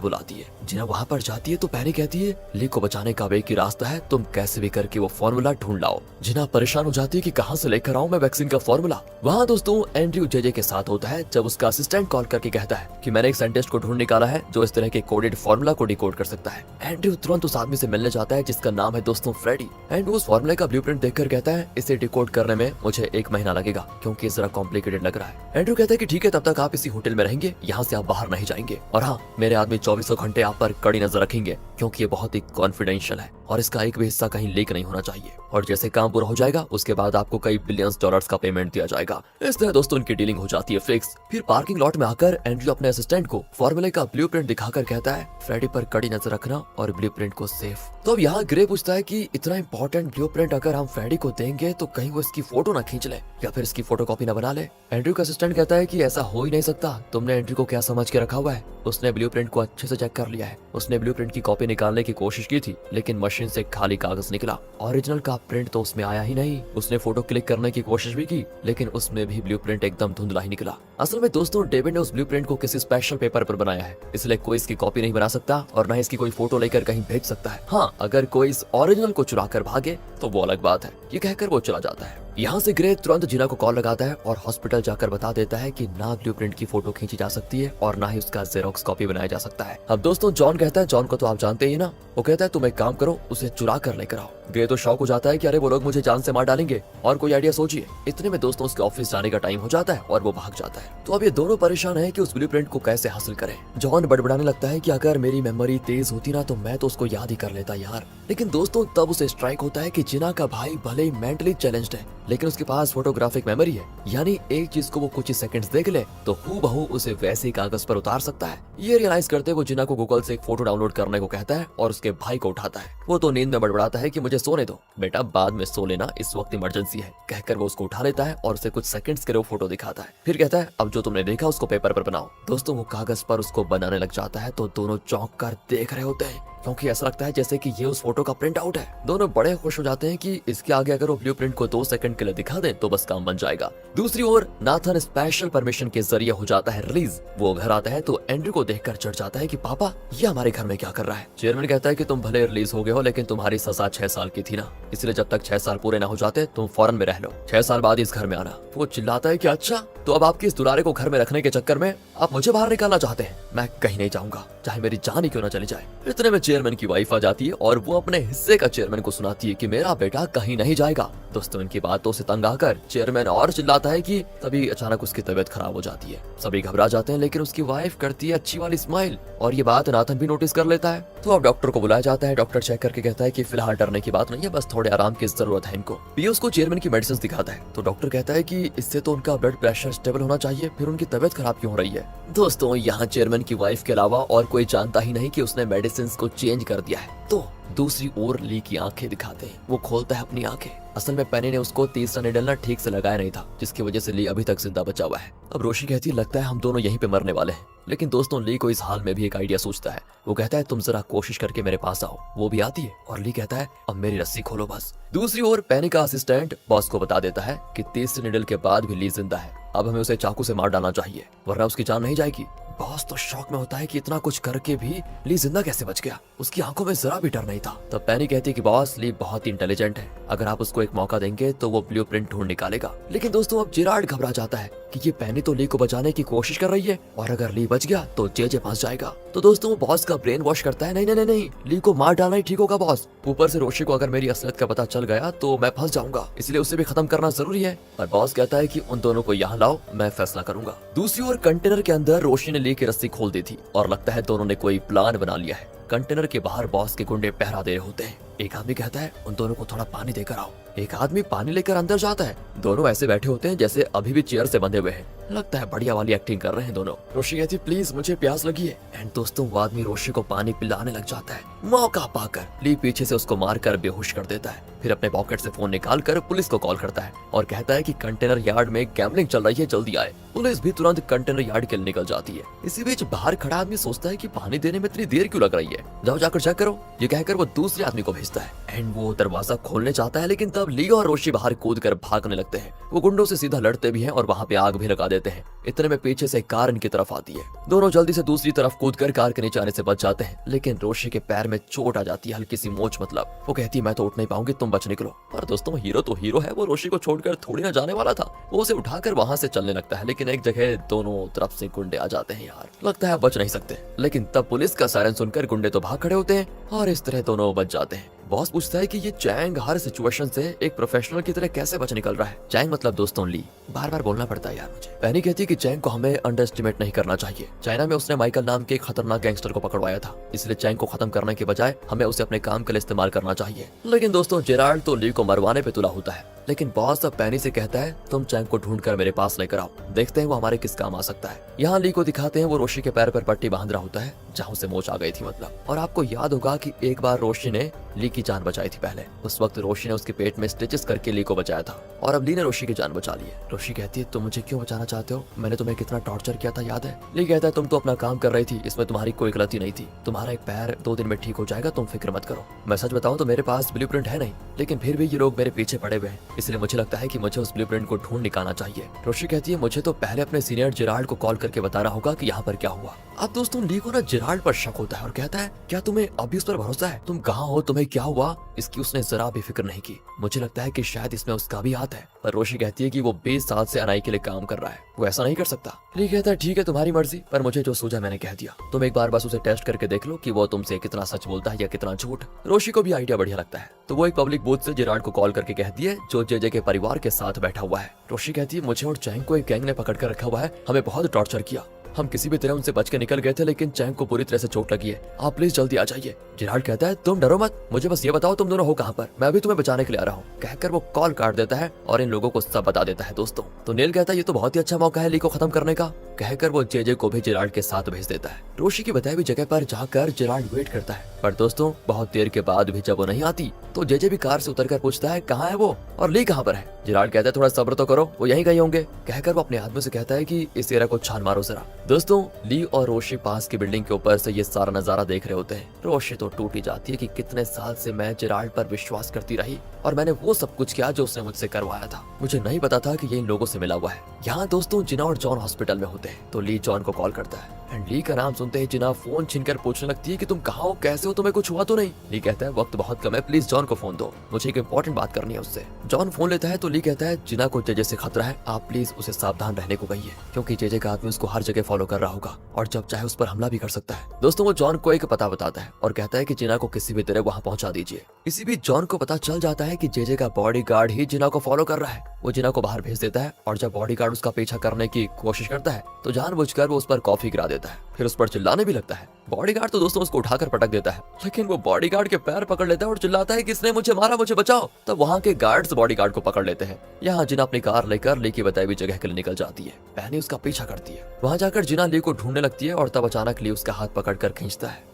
बुलाती है। जिना वहाँ पर जाती है तो पैनी कहती है ली को बचाने का एक ही रास्ता है, तुम कैसे भी करके वो फॉर्मूला ढूंढ लाओ। जिना परेशान हो जाती है कि कहाँ से लेकर आऊं मैं वैक्सीन का फॉर्मूला। वहाँ दोस्तों एंड्रयू जेजे के साथ होता है जब उसका असिस्टेंट कॉल करके कहता है कि मैंने एक साइंटिस्ट को ढूंढ निकाला है जो इस तरह के कोडेड फॉर्मूला को डिकोड कर सकता है। एंड्रयू तुरंत उस आदमी से मिलने जाता है जिसका नाम है दोस्तों फ्रेडी। एंड उस फॉर्मूले का ब्लूप्रिंट देखकर कहता है इसे डिकोड करने में मुझे 1 महीना लगेगा क्योंकि जरा कॉम्प्लिकेटेड लग रहा है। एंड्रयू कहता है कि ठीक है तब तक आप इसी होटल में रहेंगे, यहाँ से आप बाहर नहीं जाएंगे, और हाँ मेरे आदमी 24 घंटे आप पर कड़ी नजर रखेंगे क्योंकि ये बहुत ही कॉन्फिडेंशियल है और इसका एक भी हिस्सा कहीं लीक नहीं होना चाहिए। और जैसे काम पूरा हो जाएगा उसके बाद आपको कई बिलियंस डॉलर्स का पेमेंट दिया जाएगा। इस तरह दोस्तों उनकी डीलिंग हो जाती है फिक्स। फिर पार्किंग लॉट में आकर एंड्रयू अपने असिस्टेंट को फॉर्मूले का ब्लूप्रिंट दिखाकर कहता है फ्रेडी पर कड़ी नजर रखना और ब्लूप्रिंट को सेफ। तो अब यहाँ ग्रे पूछता है कि इतना इंपॉर्टेंट ब्लूप्रिंट अगर हम फ्रेडी को देंगे तो कहीं वो इसकी फोटो ना खींच ले या फिर इसकी फोटोकॉपी ना बना ले। एंड्रयू का असिस्टेंट कहता है कि ऐसा हो ही नहीं सकता, तुमने एंड्रयू को क्या समझ के रखा हुआ है। उसने ब्लूप्रिंट को अच्छे से चेक कर लिया है, उसने ब्लूप्रिंट की कॉपी निकालने की कोशिश की थी लेकिन मशीन से खाली कागज निकला, ओरिजिनल का प्रिंट तो उसमें आया ही नहीं। उसने फोटो क्लिक करने की कोशिश भी की लेकिन उसमें भी ब्लूप्रिंट एकदम धुंधला ही निकला। असल में दोस्तों डेविड ने उस ब्लूप्रिंट को किसी स्पेशल पेपर पर बनाया है, इसलिए कोई इसकी कॉपी नहीं बना सकता और न इसकी कोई फोटो लेकर कहीं भेज सकता है। हाँ अगर कोई इस ओरिजिनल को चुरा कर भागे तो वो अलग बात है, ये कहकर वो चला जाता है। यहाँ से ग्रे तुरंत जिना को कॉल लगाता है और हॉस्पिटल जाकर बता देता है कि ना ब्लूप्रिंट की फोटो खींची जा सकती है और ना ही उसका जेरोक्स कॉपी बनाया जा सकता है। अब दोस्तों जॉन कहता है, जॉन को तो आप जानते ही ना, वो कहता है तुम एक काम करो उसे चुरा कर लेकर आओ। ग्रे तो शॉक हो जाता है कि अरे वो लोग मुझे जान से मार डालेंगे और कोई आइडिया सोचिए। इतने में दोस्तों उसके ऑफिस जाने का टाइम हो जाता है और वो भाग जाता है। तो अब ये दोनों परेशान है कि उस ब्लूप्रिंट को कैसे हासिल करें। जॉन बड़बड़ाने लगता है कि अगर मेरी मेमोरी तेज होती ना तो मैं तो उसको याद ही कर लेता यार। लेकिन दोस्तों तब उसे स्ट्राइक होता है कि जिना का भाई भले ही मेंटली चैलेंज्ड है लेकिन उसके पास फोटोग्राफिक मेमोरी है, यानी एक चीज को वो कुछ ही सेकंड्स देख ले तो हूबहू उसे वैसे ही कागज पर उतार सकता है। ये रियलाइज करते वो जिना को गूगल से एक फोटो डाउनलोड करने को कहता है और उसके भाई को उठाता है। वो तो नींद में बड़बड़ाता है कि मुझे सोने दो बेटा, बाद में सो लेना, इस वक्त इमरजेंसी है, कहकर वो उसको उठा लेता है और उसे कुछ सेकंड्स के लिए वो फोटो दिखाता है। फिर कहता है अब जो तुमने देखा उसको पेपर पर बनाओ। दोस्तों वो कागज पर उसको बनाने लग जाता है तो दोनों चौंक कर देख रहे होते हैं क्योंकि ऐसा लगता है जैसे कि ये उस फोटो का प्रिंट आउट है। दोनों बड़े खुश हो जाते हैं कि इसके आगे अगर वो ब्लूप्रिंट को 2 सेकंड के लिए दिखा दें तो बस काम बन जाएगा। दूसरी ओर नाथन स्पेशल परमिशन के जरिए हो जाता है रिलीज। वो घर आता है तो एंड्रयू को देखकर चढ़ जाता है कि पापा ये हमारे घर में क्या कर रहा है। चेयरमैन कहता है कि तुम भले रिलीज हो गए हो लेकिन तुम्हारी सजा 6 साल की थी ना, इसलिए जब तक 6 साल पूरे ना हो जाते तुम फौरन में रह लो, 6 साल बाद इस घर में आना। वो चिल्लाता है कि अच्छा तो अब आपकी इस दुलारे को घर में रखने के चक्कर में आप मुझे बाहर निकालना चाहते हैं। मैं कहीं नहीं जाऊंगा चाहे मेरी जान ही क्यों ना चली जाए। इतने में चेयरमैन की वाइफ आ जाती है और वो अपने हिस्से का चेयरमैन को सुनाती है कि मेरा बेटा कहीं नहीं जाएगा। दोस्तों इनकी बातों से तंग आकर चेयरमैन और चिल्लाता है कि तभी अचानक उसकी तबीयत खराब हो जाती है। सभी घबरा जाते हैं लेकिन उसकी वाइफ करती है अच्छी वाली स्माइल और ये बात नाथन भी नोटिस कर लेता है। तो अब डॉक्टर को बुलाया जाता है। डॉक्टर चेक करके कहता है कि फिलहाल डरने की बात नहीं है, बस थोड़े आराम की जरूरत है इनको। पीयूष को चेयरमैन की मेडिसिन दिखाता है तो डॉक्टर कहता है कि इससे तो उनका ब्लड प्रेशर स्टेबल होना चाहिए, फिर उनकी तबीयत खराब क्यों हो रही है। दोस्तों यहाँ चेयरमैन की वाइफ के अलावा और कोई जानता ही नहीं कि उसने मेडिसिन को चेंज कर दिया है। तो दूसरी ओर ली की आंखें दिखाते हैं। वो खोलता है अपनी आंखें। असल में पेनी ने उसको तीसरा निडल ना ठीक से लगाया नहीं था जिसकी वजह से ली अभी तक जिंदा बचा हुआ है। अब रोशी कहती है लगता है हम दोनों यहीं पे मरने वाले हैं। लेकिन दोस्तों ली को इस हाल में भी एक आइडिया सोचता है। वो कहता है तुम जरा कोशिश करके मेरे पास आओ। वो भी आती है और ली कहता है अब मेरी रस्सी खोलो बस। दूसरी ओर पेनी का असिस्टेंट बॉस को बता देता है कि तीसरे निडल के बाद भी ली जिंदा है। अब हमें उसे चाकू से मार डालना चाहिए वरना उसकी जान नहीं जाएगी। बॉस तो शॉक में होता है कि इतना कुछ करके भी ली जिंदा कैसे बच गया। उसकी आंखों में जरा भी डर नहीं था। तब पेनी कहती है कि बॉस, ली बहुत ही इंटेलिजेंट है, अगर आप उसको एक मौका देंगे तो वो ब्लूप्रिंट ढूंढ निकालेगा। लेकिन दोस्तों अब जेराल्ड घबरा जाता है कि ये पेनी तो ली को बचाने की कोशिश कर रही है और अगर ली बच गया तो जेजे फंस जाएगा। तो दोस्तों वो बॉस का ब्रेन वॉश करता है, नहीं नहीं नहीं नहीं, ली को मार डालना ही ठीक होगा बॉस। ऊपर से रोशी को अगर मेरी असलियत का पता चल गया तो मैं फंस जाऊंगा, इसलिए उसे भी खत्म करना जरूरी है। और बॉस कहता है कि उन दोनों को यहाँ लाओ, मैं फैसला करूंगा। दूसरी ओर कंटेनर के अंदर रोशी ने ली की रस्सी खोल दी थी और लगता है दोनों ने कोई प्लान बना लिया है। कंटेनर के बाहर बॉस के गुंडे पहरा दे रहे होते हैं। एक आदमी कहता है उन दोनों को थोड़ा पानी देकर आओ। एक आदमी पानी लेकर अंदर जाता है। दोनों ऐसे बैठे होते हैं जैसे अभी भी चेयर से बंधे हुए हैं। लगता है बढ़िया वाली एक्टिंग कर रहे हैं दोनों। रोशी कहती है प्लीज मुझे प्यास लगी है। एंड दोस्तों वो आदमी रोशी को पानी पिलाने लग जाता है। मौका पाकर ली पीछे से उसको मारकर बेहोश कर देता है। फिर अपने पॉकेट से फोन निकालकर पुलिस को कॉल करता है और कहता है कि कंटेनर यार्ड में गैम्बलिंग चल रही है, जल्दी आए। पुलिस भी तुरंत कंटेनर यार्ड के लिए निकल जाती है। इसी बीच बाहर खड़ा आदमी सोचता है कि पानी देने में इतनी देर क्यों लग रही है, जाओ जाकर चेक करो। ये कहकर वो दूसरे आदमी को भेजता है एंड वो दरवाजा खोलने चाहता है, लेकिन तब ली और रोशी बाहर कूद कर भागने लगते हैं। वो गुंडों से सीधा लड़ते भी हैं और वहाँ पे आग भी लगा देते हैं। इतने में पीछे से कार इनकी तरफ आती है। दोनों जल्दी से दूसरी तरफ कूदकर कार के नीचे आने से बच जाते हैं, लेकिन रोशी के पैर में चोट आ जाती है, हल्की सी मोच मतलब। वो कहती है मैं तो उठ नहीं पाऊंगी, तुम बच निकलो। पर दोस्तों हीरो तो हीरो है, वो रोशी को छोड़कर थोड़ी ना जाने वाला था। वो उसे उठाकर वहाँ से चलने लगता है, लेकिन एक जगह दोनों तरफ से गुंडे आ जाते हैं। यार लगता है बच नहीं सकते, लेकिन तब पुलिस का सायरन सुनकर गुंडे तो भाग खड़े होते हैं और इस तरह दोनों बच जाते हैं। बॉस पूछता है कि ये चैंग हर सिचुएशन से एक प्रोफेशनल की तरह कैसे बच निकल रहा है। चैंग मतलब दोस्तों ली, बार बार बोलना पड़ता है यार मुझे। पेनी कहती है कि चैंग को हमें अंडर एस्टिमेट नहीं करना चाहिए। चाइना में उसने माइकल नाम के एक खतरनाक गैंगस्टर को पकड़वाया था, इसलिए चैंग को खत्म करने के बजाय हमें उसे अपने काम के लिए इस्तेमाल करना चाहिए। लेकिन दोस्तों जेराल्ड तो ली को मरवाने पे तुला होता है, लेकिन बॉस अब पेनी से कहता है तुम चैंग को ढूंढकर मेरे पास लेकर आओ, देखते हैं वो हमारे किस काम आ सकता है। यहाँ ली को दिखाते हैं वो रोशी के पैर पर पट्टी बांध रहा होता है जहाँ से मोच आ गई थी मतलब। और आपको याद होगा कि एक बार रोशी ने ली की जान बचाई थी पहले। उस वक्त रोशी ने उसके पेट में स्टिचेस करके ली को बचाया था और अब ली ने रोशी की जान बचा ली है। रोशी कहती है तुम मुझे क्यों बचाना चाहते हो, मैंने तुम्हें कितना टॉर्चर किया था याद है। ली कहता है तुम तो अपना काम कर रही थी, इसमें तुम्हारी कोई गलती नहीं थी। तुम्हारा एक पैर 2 दिन में ठीक हो जाएगा, तुम फिक्र मत करो। मैं सच बताऊं तो मेरे पास ब्लूप्रिंट है नहीं, लेकिन फिर भी ये लोग मेरे पीछे पड़े हुए हैं, इसलिए मुझे लगता है कि मुझे उस ब्लूप्रिंट को ढूंढ निकालना चाहिए। रोशी कहती है मुझे तो पहले अपने सीनियर जेराल्ड को कॉल करके बताना होगा कि यहाँ पर क्या हुआ। अब दोस्तों ली को ना जेराल्ड पर शक होता है और कहता है क्या तुम्हें अभी उस पर भरोसा है, तुम कहाँ हो, तुम्हें क्या हुआ, इसकी उसने जरा भी फिक्र नहीं की। मुझे लगता है कि शायद इसमें उसका भी हाथ है। पर रोशी कहती है कि वो 20 साल से अनाई के लिए काम कर रहा है, वो ऐसा नहीं कर सकता। ली कहता है ठीक है तुम्हारी मर्जी, पर मुझे जो सूझा मैंने कह दिया। तुम एक बार बस उसे टेस्ट करके देख लो कि वो तुमसे कितना सच बोलता है या कितना झूठ। रोशी को भी आइडिया बढ़िया लगता है, तो वो एक पब्लिक बूथ से जेराल्ड को कॉल करके कहती है जो जेजे के परिवार के साथ बैठा हुआ है। रोशी कहती है मुझे और चैंग को एक गैंग ने पकड़ कर रखा हुआ है, हमें बहुत टॉर्चर किया, हम किसी भी तरह उनसे बच के निकल गए थे, लेकिन चैंग को पूरी तरह से चोट लगी है, आप प्लीज जल्दी आ जाइए। जेराल्ड कहता है तुम डरो मत, मुझे बस ये बताओ तुम दोनों हो कहाँ पर, मैं अभी तुम्हें बचाने के लिए आ रहा हूँ। कहकर वो कॉल काट देता है और इन लोगों को सब बता देता है दोस्तों। तो नील कहता है ये तो बहुत ही अच्छा मौका है ली को खत्म करने का। कहकर वो जेजे को भी जेराल्ड के साथ भेज देता है। रोशी की बताई हुई जगह पर जाकर जेराल्ड वेट करता है, पर दोस्तों बहुत देर के बाद भी जब वो नहीं आती तो जेजे भी कार से उतरकर पूछता है कहाँ है वो और ली कहाँ पर है। जेराल्ड कहता है थोड़ा सब्र तो करो, वो यहीं कहीं होंगे। कहकर वो अपने आदमी से कहता है कि इस एरिया को छान मारो जरा। दोस्तों ली और रोशी पास की बिल्डिंग के ऊपर से ये सारा नजारा देख रहे होते हैं। रोशी तो टूटी जाती है कि कितने साल से मैं जेराल्ड पर विश्वास करती रही और मैंने वो सब कुछ किया जो उसने मुझसे करवाया था, मुझे नहीं पता था कि ये इन लोगों से मिला हुआ है। यहाँ दोस्तों जिना और जॉन हॉस्पिटल में होते हैं, तो ली जॉन को कॉल करता है एंड ली का नाम सुनते ही जिना फोन छीनकर पूछने लगती है कि तुम कहाँ हो, कैसे हो, तुम्हें कुछ हुआ तो नहीं। ली कहता है वक्त बहुत कम है, प्लीज जॉन को फोन दो, मुझे एक इंपॉर्टेंट बात करनी है उससे। जॉन फोन लेता है तो ली कहता है जिना को जेजे से खतरा है, आप प्लीज उसे सावधान रहने को कहिए, क्योंकि जेजे का आदमी उसको हर जगह फॉलो कर रहा होगा और जब चाहे उस पर हमला भी कर सकता है। दोस्तों वो जॉन को एक पता बताता है और कहता है कि जिना को किसी भी तरह वहाँ पहुँचा दीजिए। इसी बीच जॉन को पता चल जाता है कि जेजे का बॉडीगार्ड ही जिना को फॉलो कर रहा है। वो जिना को बाहर भेज देता है और जब बॉडीगार्ड उसका पीछा करने की कोशिश करता है तो जानबूझकर वो उस पर कॉफी गिरा देता है, फिर उस पर चिल्लाने भी लगता है। बॉडीगार्ड तो दोस्तों उसको उठाकर पटक देता है, लेकिन वो बॉडीगार्ड के पैर पकड़ लेता है और चिल्लाता है किसने मुझे मारा, मुझे बचाओ। तब वहाँ के गार्ड्स बॉडीगार्ड को पकड़ लेते हैं। यहाँ जिना अपनी कार लेकर ली की बताई हुई जगह के लिए निकल जाती है। पेनी उसका पीछा करती है। वहाँ जाकर जिना ली को ढूंढने लगती है और तब अचानक ली उसका हाथ पकड़कर खींचता है।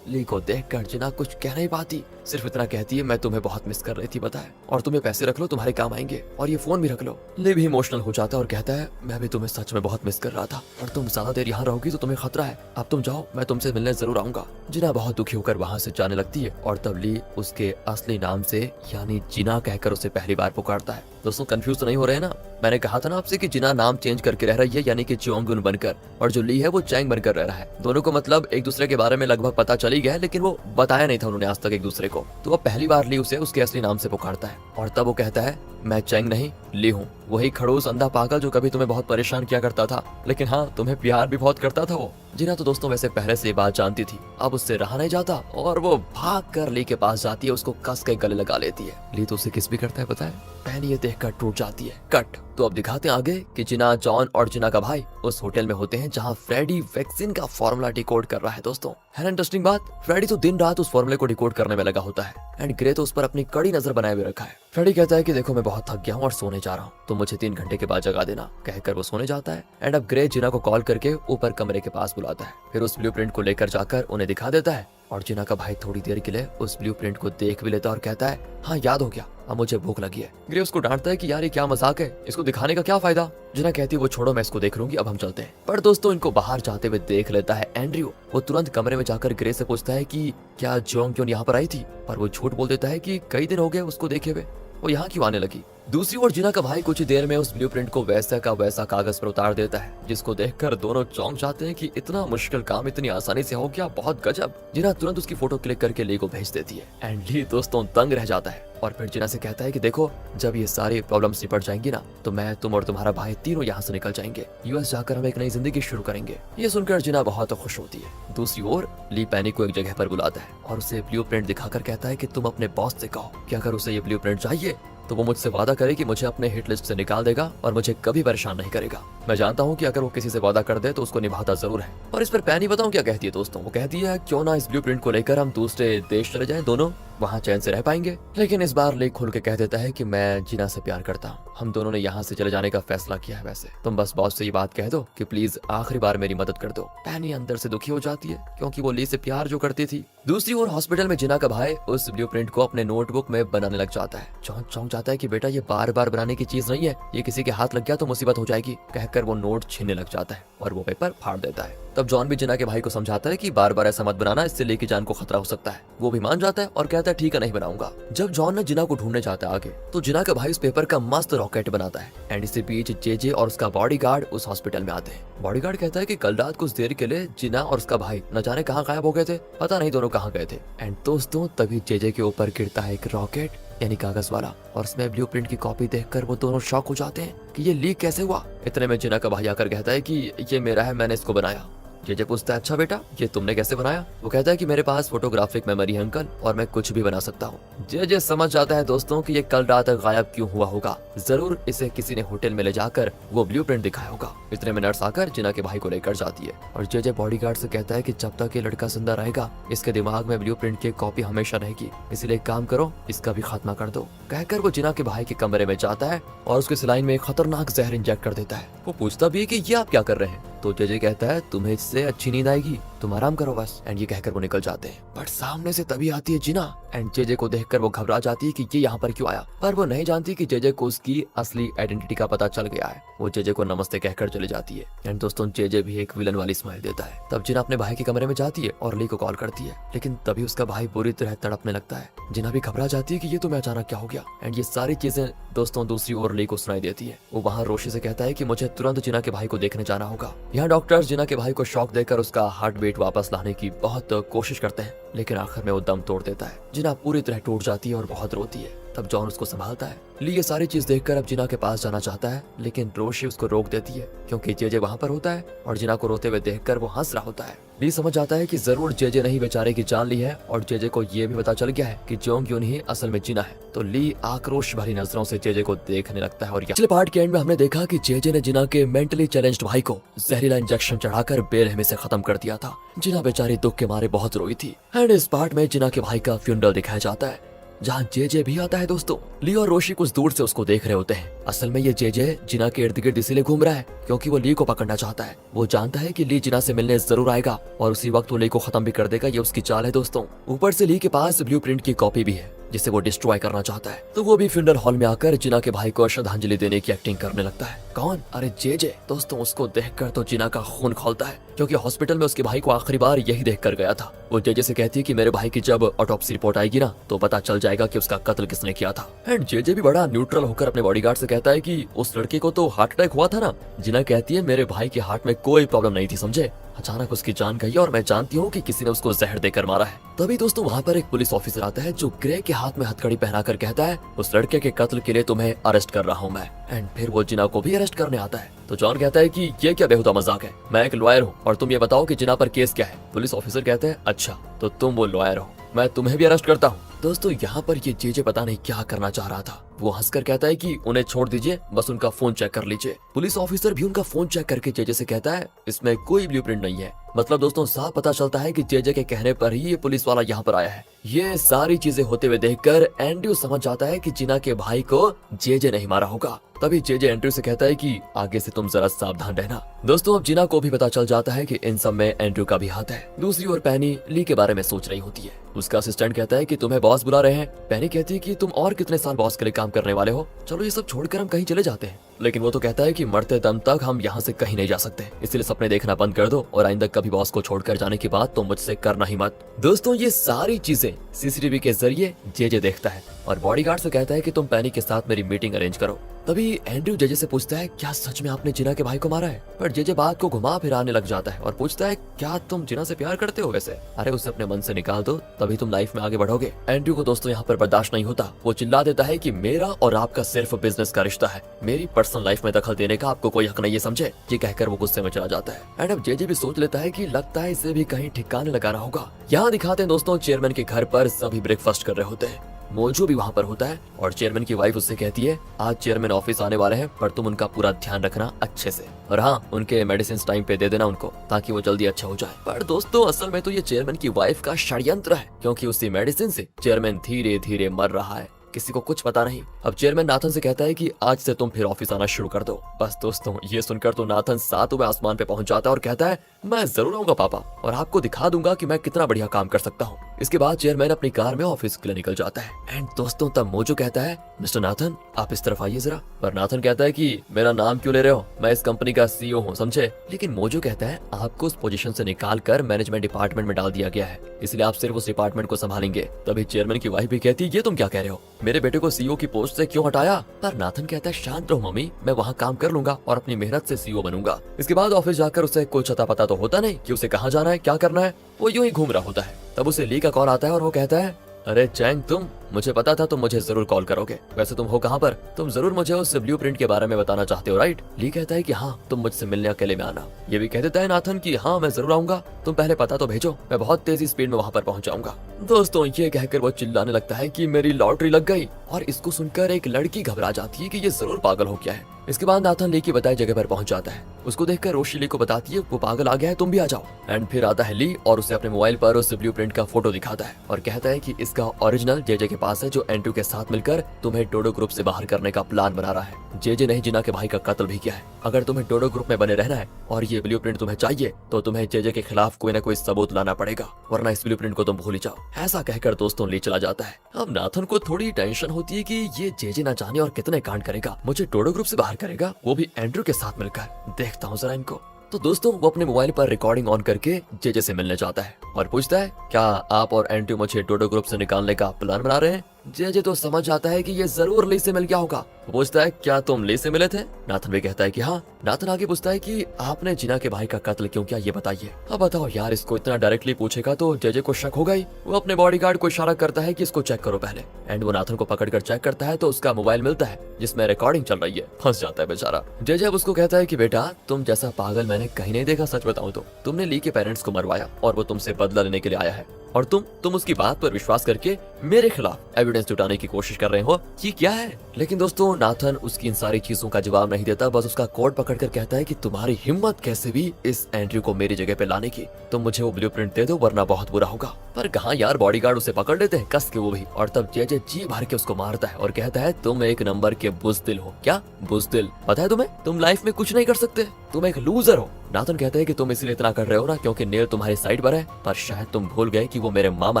ली को देखकर जिना कुछ कह नहीं पाती, सिर्फ इतना कहती है मैं तुम्हें बहुत मिस कर रही थी बताए, और तुम्हें पैसे रख लो, तुम्हारे काम आएंगे, और ये फोन भी रख लो। ली भी इमोशनल हो जाता है और कहता है मैं भी तुम्हें सच में बहुत मिस कर रहा था और तुम ज्यादा देर यहाँ रहोगी तो तुम्हें खतरा है, अब तुम जाओ, मैं तुमसे मिलने जरूर आऊंगा। जिना बहुत दुखी होकर वहाँ से जाने लगती है और तब ली उसके असली नाम से यानी जिना कहकर उसे पहली बार पुकारता है। दोस्तों कंफ्यूज तो नहीं हो रहे हैं ना? मैंने कहा था ना आपसे कि जिना नाम चेंज करके रह रही है, यानी कि जोंगुन बनकर, और जो ली है वो चैंग बनकर रह रहा है। दोनों को मतलब एक दूसरे के बारे में लगभग पता चल ही गया है, लेकिन वो बताया नहीं था उन्होंने आज तक एक दूसरे को। तो अब पहली बार ली उसे उसके असली नाम से पुकारता है और तब वो कहता है मैं चैंग नहीं ली हूँ, वही खड़ूस अंधा पागल जो कभी तुम्हें बहुत परेशान किया करता था, लेकिन हाँ तुम्हें प्यार भी बहुत करता था वो। जिना तो दोस्तों वैसे पहले से ये बात जानती थी, अब उससे रहा नहीं जाता और वो भाग कर ली के पास जाती है, उसको कस के गले लगा लेती है। ली तो उसे किस भी करता है पता है? पहनी ये देखकर टूट जाती है। कट। तो अब दिखाते हैं आगे कि जिना, जॉन और जिना का भाई उस होटल में होते हैं जहाँ फ्रेडी वैक्सीन का फॉर्मूला डिकोड कर रहा है। दोस्तों है ना इंटरेस्टिंग बात? फ्रेडी तो दिन रात उस फॉर्मूले को डिकोड करने में लगा होता है एंड ग्रे तो उस पर अपनी कड़ी नजर बनाए हुए रखा है। फ्रेडी कहता है कि देखो मैं बहुत थक गया हूँ और सोने जा रहा हूँ, तो मुझे 3 घंटे के बाद जगा देना, कहकर वो सोने जाता है। एंड अब ग्रे जिना को कॉल करके ऊपर कमरे के पास बुलाता है, फिर उस ब्लूप्रिंट को लेकर जाकर उन्हें दिखा देता है और जिना का भाई थोड़ी देर के लिए उस ब्लूप्रिंट को देख भी लेता है और कहता है हाँ याद हो गया, अब मुझे भूख लगी है। ग्रे उसको डांटता है कि यार ये क्या मजाक है, इसको दिखाने का क्या फायदा? जिना कहती है वो छोड़ो मैं इसको देख लूंगी, अब हम चलते हैं। पर दोस्तों इनको बाहर जाते हुए देख लेता है एंड्रयू। वो तुरंत कमरे में जाकर ग्रे से पूछता है कि क्या जोंग क्यों यहाँ पर आई थी, पर वो झूठ बोल देता है कि कई दिन हो गए उसको देखे हुए, वो यहाँ क्यों आने लगी। दूसरी ओर जिना का भाई कुछ देर में उस ब्लूप्रिंट को वैसा का वैसा कागज पर उतार देता है, जिसको देखकर दोनों चौंक जाते हैं कि इतना मुश्किल काम इतनी आसानी से हो गया, बहुत गजब। जिना तुरंत उसकी फोटो क्लिक करके ली को भेज देती है एंड ली दोस्तों तंग रह जाता है और फिर जिना से कहता है कि देखो जब ये सारी प्रॉब्लम्स निपट जाएंगी ना, तो मैं, तुम और तुम्हारा भाई तीनों यहाँ से निकल जाएंगे, यूएस जाकर हम एक नई जिंदगी शुरू करेंगे। ये सुनकर जिना बहुत खुश होती है। दूसरी ओर ली पैनी को एक जगह पर बुलाता है और उसे ब्लूप्रिंट दिखाकर कहता है कि तुम अपने बॉस से कहो कि अगर उसे ये ब्लूप्रिंट चाहिए तो वो मुझसे वादा करे कि मुझे अपने हिट लिस्ट से निकाल देगा और मुझे कभी परेशान नहीं करेगा। मैं जानता हूँ कि अगर वो किसी से वादा कर दे तो उसको निभाता जरूर है। और इस पर पैनी बताऊँ क्या कहती है दोस्तों? वो कहती है क्यों ना इस ब्लूप्रिंट को लेकर हम दूसरे देश चले जाएं, दोनों वहाँ चैन से रह पाएंगे। लेकिन इस बार ली खुल के कह देता है कि मैं जिना से प्यार करता हूँ, हम दोनों ने यहाँ से चले जाने का फैसला किया है, वैसे तुम बस बॉस से ये बात कह दो कि प्लीज आखिरी बार मेरी मदद कर दो। पैनी अंदर से दुखी हो जाती है क्योंकि वो ली से प्यार जो करती थी। दूसरी ओर हॉस्पिटल में जिना का भाई उस ब्लूप्रिंट को अपने नोटबुक में बनाने लग जाता है। जॉन चौंक जाता है कि बेटा ये बार बार बनाने की चीज नहीं है, ये किसी के हाथ लग गया तो मुसीबत हो जाएगी, कहकर वो नोट छीनने लग जाता है और वो पेपर फाड़ देता है। तब जॉन भी जिना के भाई को समझाता है कि बार बार ऐसा मत बनाना, इससे ली की जान को खतरा हो सकता है। वो भी मान जाता है और कहता है ठीक है नहीं बनाऊंगा। जब जॉन ने जिना को ढूंढने जाता है आगे, तो जिना का भाई उस पेपर का मस्त रॉकेट बनाता है एंड इसी बीच जेजे और उसका बॉडीगार्ड उस हॉस्पिटल में आते हैं। बॉडीगार्ड कहता है कि कल रात कुछ देर के लिए जिना और उसका भाई न जाने कहाँ गायब हो गए थे, पता नहीं दोनों कहाँ गए थे। एंड दोस्तों तभी जेजे के ऊपर गिरता है एक रॉकेट यानी कागज वाला, और उसमें ब्लूप्रिंट की कॉपी देखकर वो दोनों शॉक हो जाते हैं कि ये लीक कैसे हुआ। इतने में जिना का भाई आकर कहता है कि ये मेरा है, मैंने इसको बनाया। जेजे पूछता है अच्छा बेटा ये तुमने कैसे बनाया? वो कहता है कि मेरे पास फोटोग्राफिक मेमोरी है अंकल, और मैं कुछ भी बना सकता हूँ। जेजे समझ जाता है दोस्तों कि ये कल रात गायब क्यों हुआ होगा, जरूर इसे किसी ने होटल में ले जाकर वो ब्लूप्रिंट दिखाया होगा। इतने में नर्स आकर जिना के भाई को लेकर जाती है और जेजे बॉडीगार्ड से कहता है कि जब तक ये लड़का जिंदा रहेगा इसके दिमाग में ब्लूप्रिंट की कॉपी हमेशा रहेगी, इसलिए एक काम करो इसका भी खात्मा कर दो। कहकर वो जिना के भाई के कमरे में जाता है और उसके सिलाइन में एक खतरनाक जहर इंजेक्ट कर देता है। वो पूछता भी है कि ये आप क्या कर रहे हैं, तो जेजे कहता है तुम्हें इससे अच्छी नींद आएगी, तुम आराम करो बस। एंड ये कहकर वो निकल जाते हैं। बट सामने से तभी आती है जिना एंड जेजे को देखकर वो घबरा जाती है कि ये यहाँ पर क्यों आया, पर वो नहीं जानती कि जेजे को उसकी असली आइडेंटिटी का पता चल गया है। वो जेजे को नमस्ते कहकर चली जाती है एंड दोस्तों जेजे भी एक विलन वाली स्माइल देता है। तब जिना अपने भाई के कमरे में जाती है और ली को कॉल करती है, लेकिन तभी उसका भाई बुरी तरह तड़पने लगता है। जिना भी घबरा जाती है कि ये तुम्हें अचानक क्या हो गया। एंड ये सारी चीजें दोस्तों दूसरी ओर ली को सुनाई देती है। वो वहाँ रोशी से कहता है कि मुझे तुरंत जिना के भाई को देखने जाना होगा। यहाँ डॉक्टर्स जिना के भाई को शॉक देकर उसका हार्ट बीट वापस लाने की बहुत कोशिश करते हैं, लेकिन आखिर में वो दम तोड़ देता है। जिना पूरी तरह टूट जाती है और बहुत रोती है। तब जॉन उसको संभालता है। ली ये सारी चीज देखकर अब जिना के पास जाना चाहता है, लेकिन रोशी उसको रोक देती है क्योंकि जेजे वहाँ पर होता है और जिना को रोते हुए देखकर वो हंस रहा होता है। ली समझ जाता है कि जरूर जेजे ने ही बेचारे की जान ली है और जेजे को ये भी पता चल गया है कि जोंग यून ही असल में जिना है। तो ली आक्रोश भरी नजरों से जेजे को देखने लगता है। और पिछले पार्ट के एंड में हमने देखा कि जेजे ने जिना के मेंटली चैलेंज्ड भाई को जहरीला इंजेक्शन चढ़ाकर बेरहमी से खत्म कर दिया था। जिना बेचारी दुख के मारे बहुत रोई थी। एंड इस पार्ट में जिना के भाई का फ्यूनरल दिखाया जाता है जहाँ जेजे भी आता है। दोस्तों ली और रोशी कुछ दूर से उसको देख रहे होते हैं। असल में ये जेजे जिना के इर्द गिर्द इसीलिए घूम रहा है क्योंकि वो ली को पकड़ना चाहता है। वो जानता है कि ली जिना से मिलने जरूर आएगा और उसी वक्त वो ली को खत्म भी कर देगा, ये उसकी चाल है दोस्तों। ऊपर से ली के पास ब्लूप्रिंट की कॉपी भी है जिसे वो डिस्ट्रॉय करना चाहता है। तो वो भी फ्यूनरल हॉल में आकर जिना के भाई को श्रद्धांजलि देने की एक्टिंग करने लगता है। कौन? अरे जेजे। दोस्तों उसको देखकर तो जिना का खून खौलता है क्योंकि हॉस्पिटल में उसके भाई को आखिरी बार यही देखकर गया था। वो जेजे से कहती है कि मेरे भाई की जब ऑटोप्सी रिपोर्ट आएगी ना तो पता चल जाएगा कि उसका कत्ल किसने किया था। एंड जेजे भी बड़ा न्यूट्रल होकर अपने बॉडीगार्ड से कहता है कि उस लड़के को तो हार्ट अटैक हुआ था ना। जिना कहती है मेरे भाई के हार्ट में कोई प्रॉब्लम नहीं थी समझे, अचानक उसकी जान गई और मैं जानती हूँ कि किसी ने उसको जहर देकर मारा है। तभी दोस्तों वहाँ पर एक पुलिस ऑफिसर आता है जो ग्रे के हाथ में हथकड़ी पहनाकर कहता है उस लड़के के कत्ल के लिए तुम्हें अरेस्ट कर रहा हूँ मैं। एंड फिर वो जिना को भी अरेस्ट करने आता है। तो जॉन कहता है कि ये क्या बेहुदा मजाक है, मैं एक लॉयर हूँ और तुम ये बताओ कि जिना पर केस क्या है। पुलिस ऑफिसर कहते हैं अच्छा तो तुम वो लॉयर हो, मैं तुम्हें भी अरेस्ट करता हूँ। दोस्तों यहाँ पर ये जेजे पता नहीं क्या करना चाह रहा था। वो हंसकर कहता है कि उन्हें छोड़ दीजिए, बस उनका फोन चेक कर लीजिए। पुलिस ऑफिसर भी उनका फोन चेक करके जेजे से कहता है इसमें कोई ब्लूप्रिंट नहीं है। मतलब दोस्तों साफ पता चलता है कि जेजे के कहने पर ही ये पुलिस वाला यहाँ पर आया है। ये सारी चीजें होते हुए देखकर एंड्रयू समझ जाता है कि जिना के भाई को जेजे नहीं मारा होगा। तभी जेजे एंड्रयू से कहता है कि आगे से तुम जरा सावधान रहना। दोस्तों अब जिना को भी पता चल जाता है कि इन सब में एंड्रयू का भी हाथ है। दूसरी ओर पैनी ली के बारे में सोच रही होती है। उसका असिस्टेंट कहता है कि तुम्हें बॉस बुला रहे हैं। पैनी कहती है कि तुम और कितने साल बॉस के लिए काम करने वाले हो, चलो ये सब छोड़कर हम कहीं चले जाते हैं। लेकिन वो तो कहता है कि मरते दम तक हम यहाँ से कहीं नहीं जा सकते, इसलिए सपने देखना बंद कर दो और आइंदा कभी बॉस को छोड़कर जाने की बात तो मुझसे करना ही मत। दोस्तों ये सारी चीजें सीसीटीवी के जरिए जेजे देखता है और बॉडीगार्ड से कहता है कि तुम पैनी के साथ मेरी मीटिंग अरेंज करो। तभी एंड्रयू जेजे से पूछता है क्या सच में आपने जिना के भाई को मारा है, पर जेजे बात को घुमा फिराने लग जाता है और पूछता है क्या तुम जिना से प्यार करते हो वैसे, अरे उसे अपने मन से निकाल दो तभी तुम लाइफ में आगे बढ़ोगे। एंड्रयू को दोस्तों यहाँ पर बर्दाश्त नहीं होता। वो चिल्ला देता है कि मेरा और आपका सिर्फ बिजनेस का रिश्ता है, मेरी पर्सनल लाइफ में दखल देने का आपको कोई हक नहीं है समझे। ये कहकर वो गुस्से में चला जाता है। एंड अब जेजे भी सोच लेता है कि लगता है इसे भी कहीं ठिकाने लगाना होगा। यहाँ दिखाते हैं दोस्तों चेयरमैन के घर पर सभी ब्रेकफास्ट कर रहे होते हैं। मोजो भी वहाँ पर होता है और चेयरमैन की वाइफ उससे कहती है आज चेयरमैन ऑफिस आने वाले हैं पर तुम उनका पूरा ध्यान रखना अच्छे से, और हाँ उनके मेडिसिन टाइम पे दे देना उनको ताकि वो जल्दी अच्छा हो जाए। पर दोस्तों असल में तो ये चेयरमैन की वाइफ का षड्यंत्र है, क्योंकि उसी मेडिसिन से चेयरमैन धीरे धीरे मर रहा है, किसी को कुछ पता नहीं। अब चेयरमैन नाथन से कहता है कि आज से तुम फिर ऑफिस आना शुरू कर दो। बस दोस्तों ये सुनकर तो नाथन सातवें आसमान पे पहुंच जाता है और कहता है मैं जरूर आऊंगा पापा और आपको दिखा दूंगा कि मैं कितना बढ़िया काम कर सकता हूँ। इसके बाद चेयरमैन अपनी कार में ऑफिस के लिए निकल जाता है। एंड दोस्तों तब मोजो कहता है मिस्टर नाथन आप इस तरफ आइए जरा। पर नाथन कहता है कि मेरा नाम क्यों ले रहे हो, मैं इस कंपनी का सीईओ हूँ समझे। लेकिन मोजो कहता है आपको उस पोजीशन से निकाल कर मैनेजमेंट डिपार्टमेंट में डाल दिया गया है, इसलिए आप सिर्फ उस डिपार्टमेंट को संभालेंगे। तभी चेयरमैन की वाइफ भी कहती है ये तुम क्या कह रहे हो, मेरे बेटे को सीईओ की पोस्ट से क्यों हटाया। पर नाथन कहता है शांत रहो मम्मी, मैं वहाँ काम कर लूंगा और अपनी मेहनत से सीईओ बनूंगा। इसके बाद ऑफिस जाकर उसे कुछ अता पता तो होता नहीं कि उसे कहाँ जाना है क्या करना है, वो यूं ही घूम रहा होता है। तब उसे ली का कॉल आता है और वो कहता है अरे चैंग तुम, मुझे पता था तुम मुझे जरूर कॉल करोगे, वैसे तुम हो कहाँ पर, तुम जरूर मुझे उस ब्लूप्रिंट के बारे में बताना चाहते हो राइट। ली कहता है कि हाँ तुम मुझसे मिलने अकेले में आना। ये भी कह देता है नाथन कि हाँ मैं जरूर आऊंगा, तुम पहले पता तो भेजो, मैं बहुत तेजी स्पीड में वहाँ पर पहुँच जाऊंगा। दोस्तों ये कहकर वो चिल्लाने लगता है कि मेरी लॉटरी लग गई, और इसको सुनकर एक लड़की घबरा जाती है कि ये जरूर पागल हो गया है। इसके बाद नाथन ली की बताई जगह पर पहुंच जाता है। उसको देखकर रोशी ली को बताती है वो पागल आ गया है तुम भी आ जाओ। एंड फिर आता है ली और उसे अपने मोबाइल पर उस ब्लूप्रिंट का फोटो दिखाता है और कहता है कि इसका ओरिजिनल जेजे के पास है जो एंड्रयू के साथ मिलकर तुम्हें डोडो ग्रुप से बाहर करने का प्लान बना रहा है। जेजे ने जिना के भाई का कत्ल भी किया है। अगर तुम्हें डोडो ग्रुप में बने रहना है और ये ब्लूप्रिंट तुम्हें चाहिए तो तुम्हें जेजे के खिलाफ कोई न कोई सबूत लाना पड़ेगा, वरना इस ब्लूप्रिंट को तुम भूल ही जाओ। ऐसा कहकर दोस्तों ली चला जाता है। अब नाथन को थोड़ी टेंशन होती है कि ये जेजे ना जाने और कितने कांड करेगा, मुझे डोडो ग्रुप से बाहर करेगा वो भी एंड्रयू के साथ मिलकर, देखता हूँ जरा इनको। तो दोस्तों वो अपने मोबाइल पर रिकॉर्डिंग ऑन करके जेजे से मिलने जाता है और पूछता है क्या आप और एंड्रयू मुझे डोडो ग्रुप से निकालने का प्लान बना रहे हैं। जेजे तो समझ जाता है कि ये जरूर ली से मिल गया होगा। वो पूछता है क्या तुम ली से मिले थे। नाथन भी कहता है कि हाँ। नाथन आगे पूछता है कि आपने जिना के भाई का कत्ल क्यों किया ये बताइए। अब बताओ यार, इसको इतना डायरेक्टली पूछेगा तो जेजे को शक होगा ही। वो अपने बॉडीगार्ड को इशारा करता है कि इसको चेक करो पहले। एंड वो नाथन को पकड़कर चेक करता है तो उसका मोबाइल मिलता है जिसमें रिकॉर्डिंग चल रही है। फंस जाता है बेचारा। जेजे अब उसको कहता है कि बेटा तुम जैसा पागल मैंने कहीं नहीं देखा, सच बताऊं तो तुमने ली के पेरेंट्स को मरवाया और वो तुमसे बदला लेने के लिए आया है, और तुम उसकी बात पर विश्वास करके मेरे खिलाफ एविडेंस जुटाने की कोशिश कर रहे हो, ये क्या है। लेकिन दोस्तों नाथन उसकी इन सारी चीजों का जवाब नहीं देता, बस उसका कोट पकड़कर कहता है कि तुम्हारी हिम्मत कैसे भी इस एंड्रयू को मेरी जगह पे लाने की, तुम मुझे वो ब्लूप्रिंट दे दो वरना बहुत बुरा होगा। पर कहाँ यार, बॉडीगार्ड उसे पकड़ लेते हैं कस के वो भी, और तब जेजे जी भर के उसको मारता है और कहता है तुम एक नंबर के बुज़दिल हो। क्या बुज़दिल? पता है तुम्हें, तुम लाइफ में कुछ नहीं कर सकते, तुम एक लूजर हो। नाथन कहता है कि तुम इसलिए इतना कर रहे हो ना क्योंकि नेल तुम्हारी साइड पर है, पर शायद तुम भूल गए कि वो मेरे मामा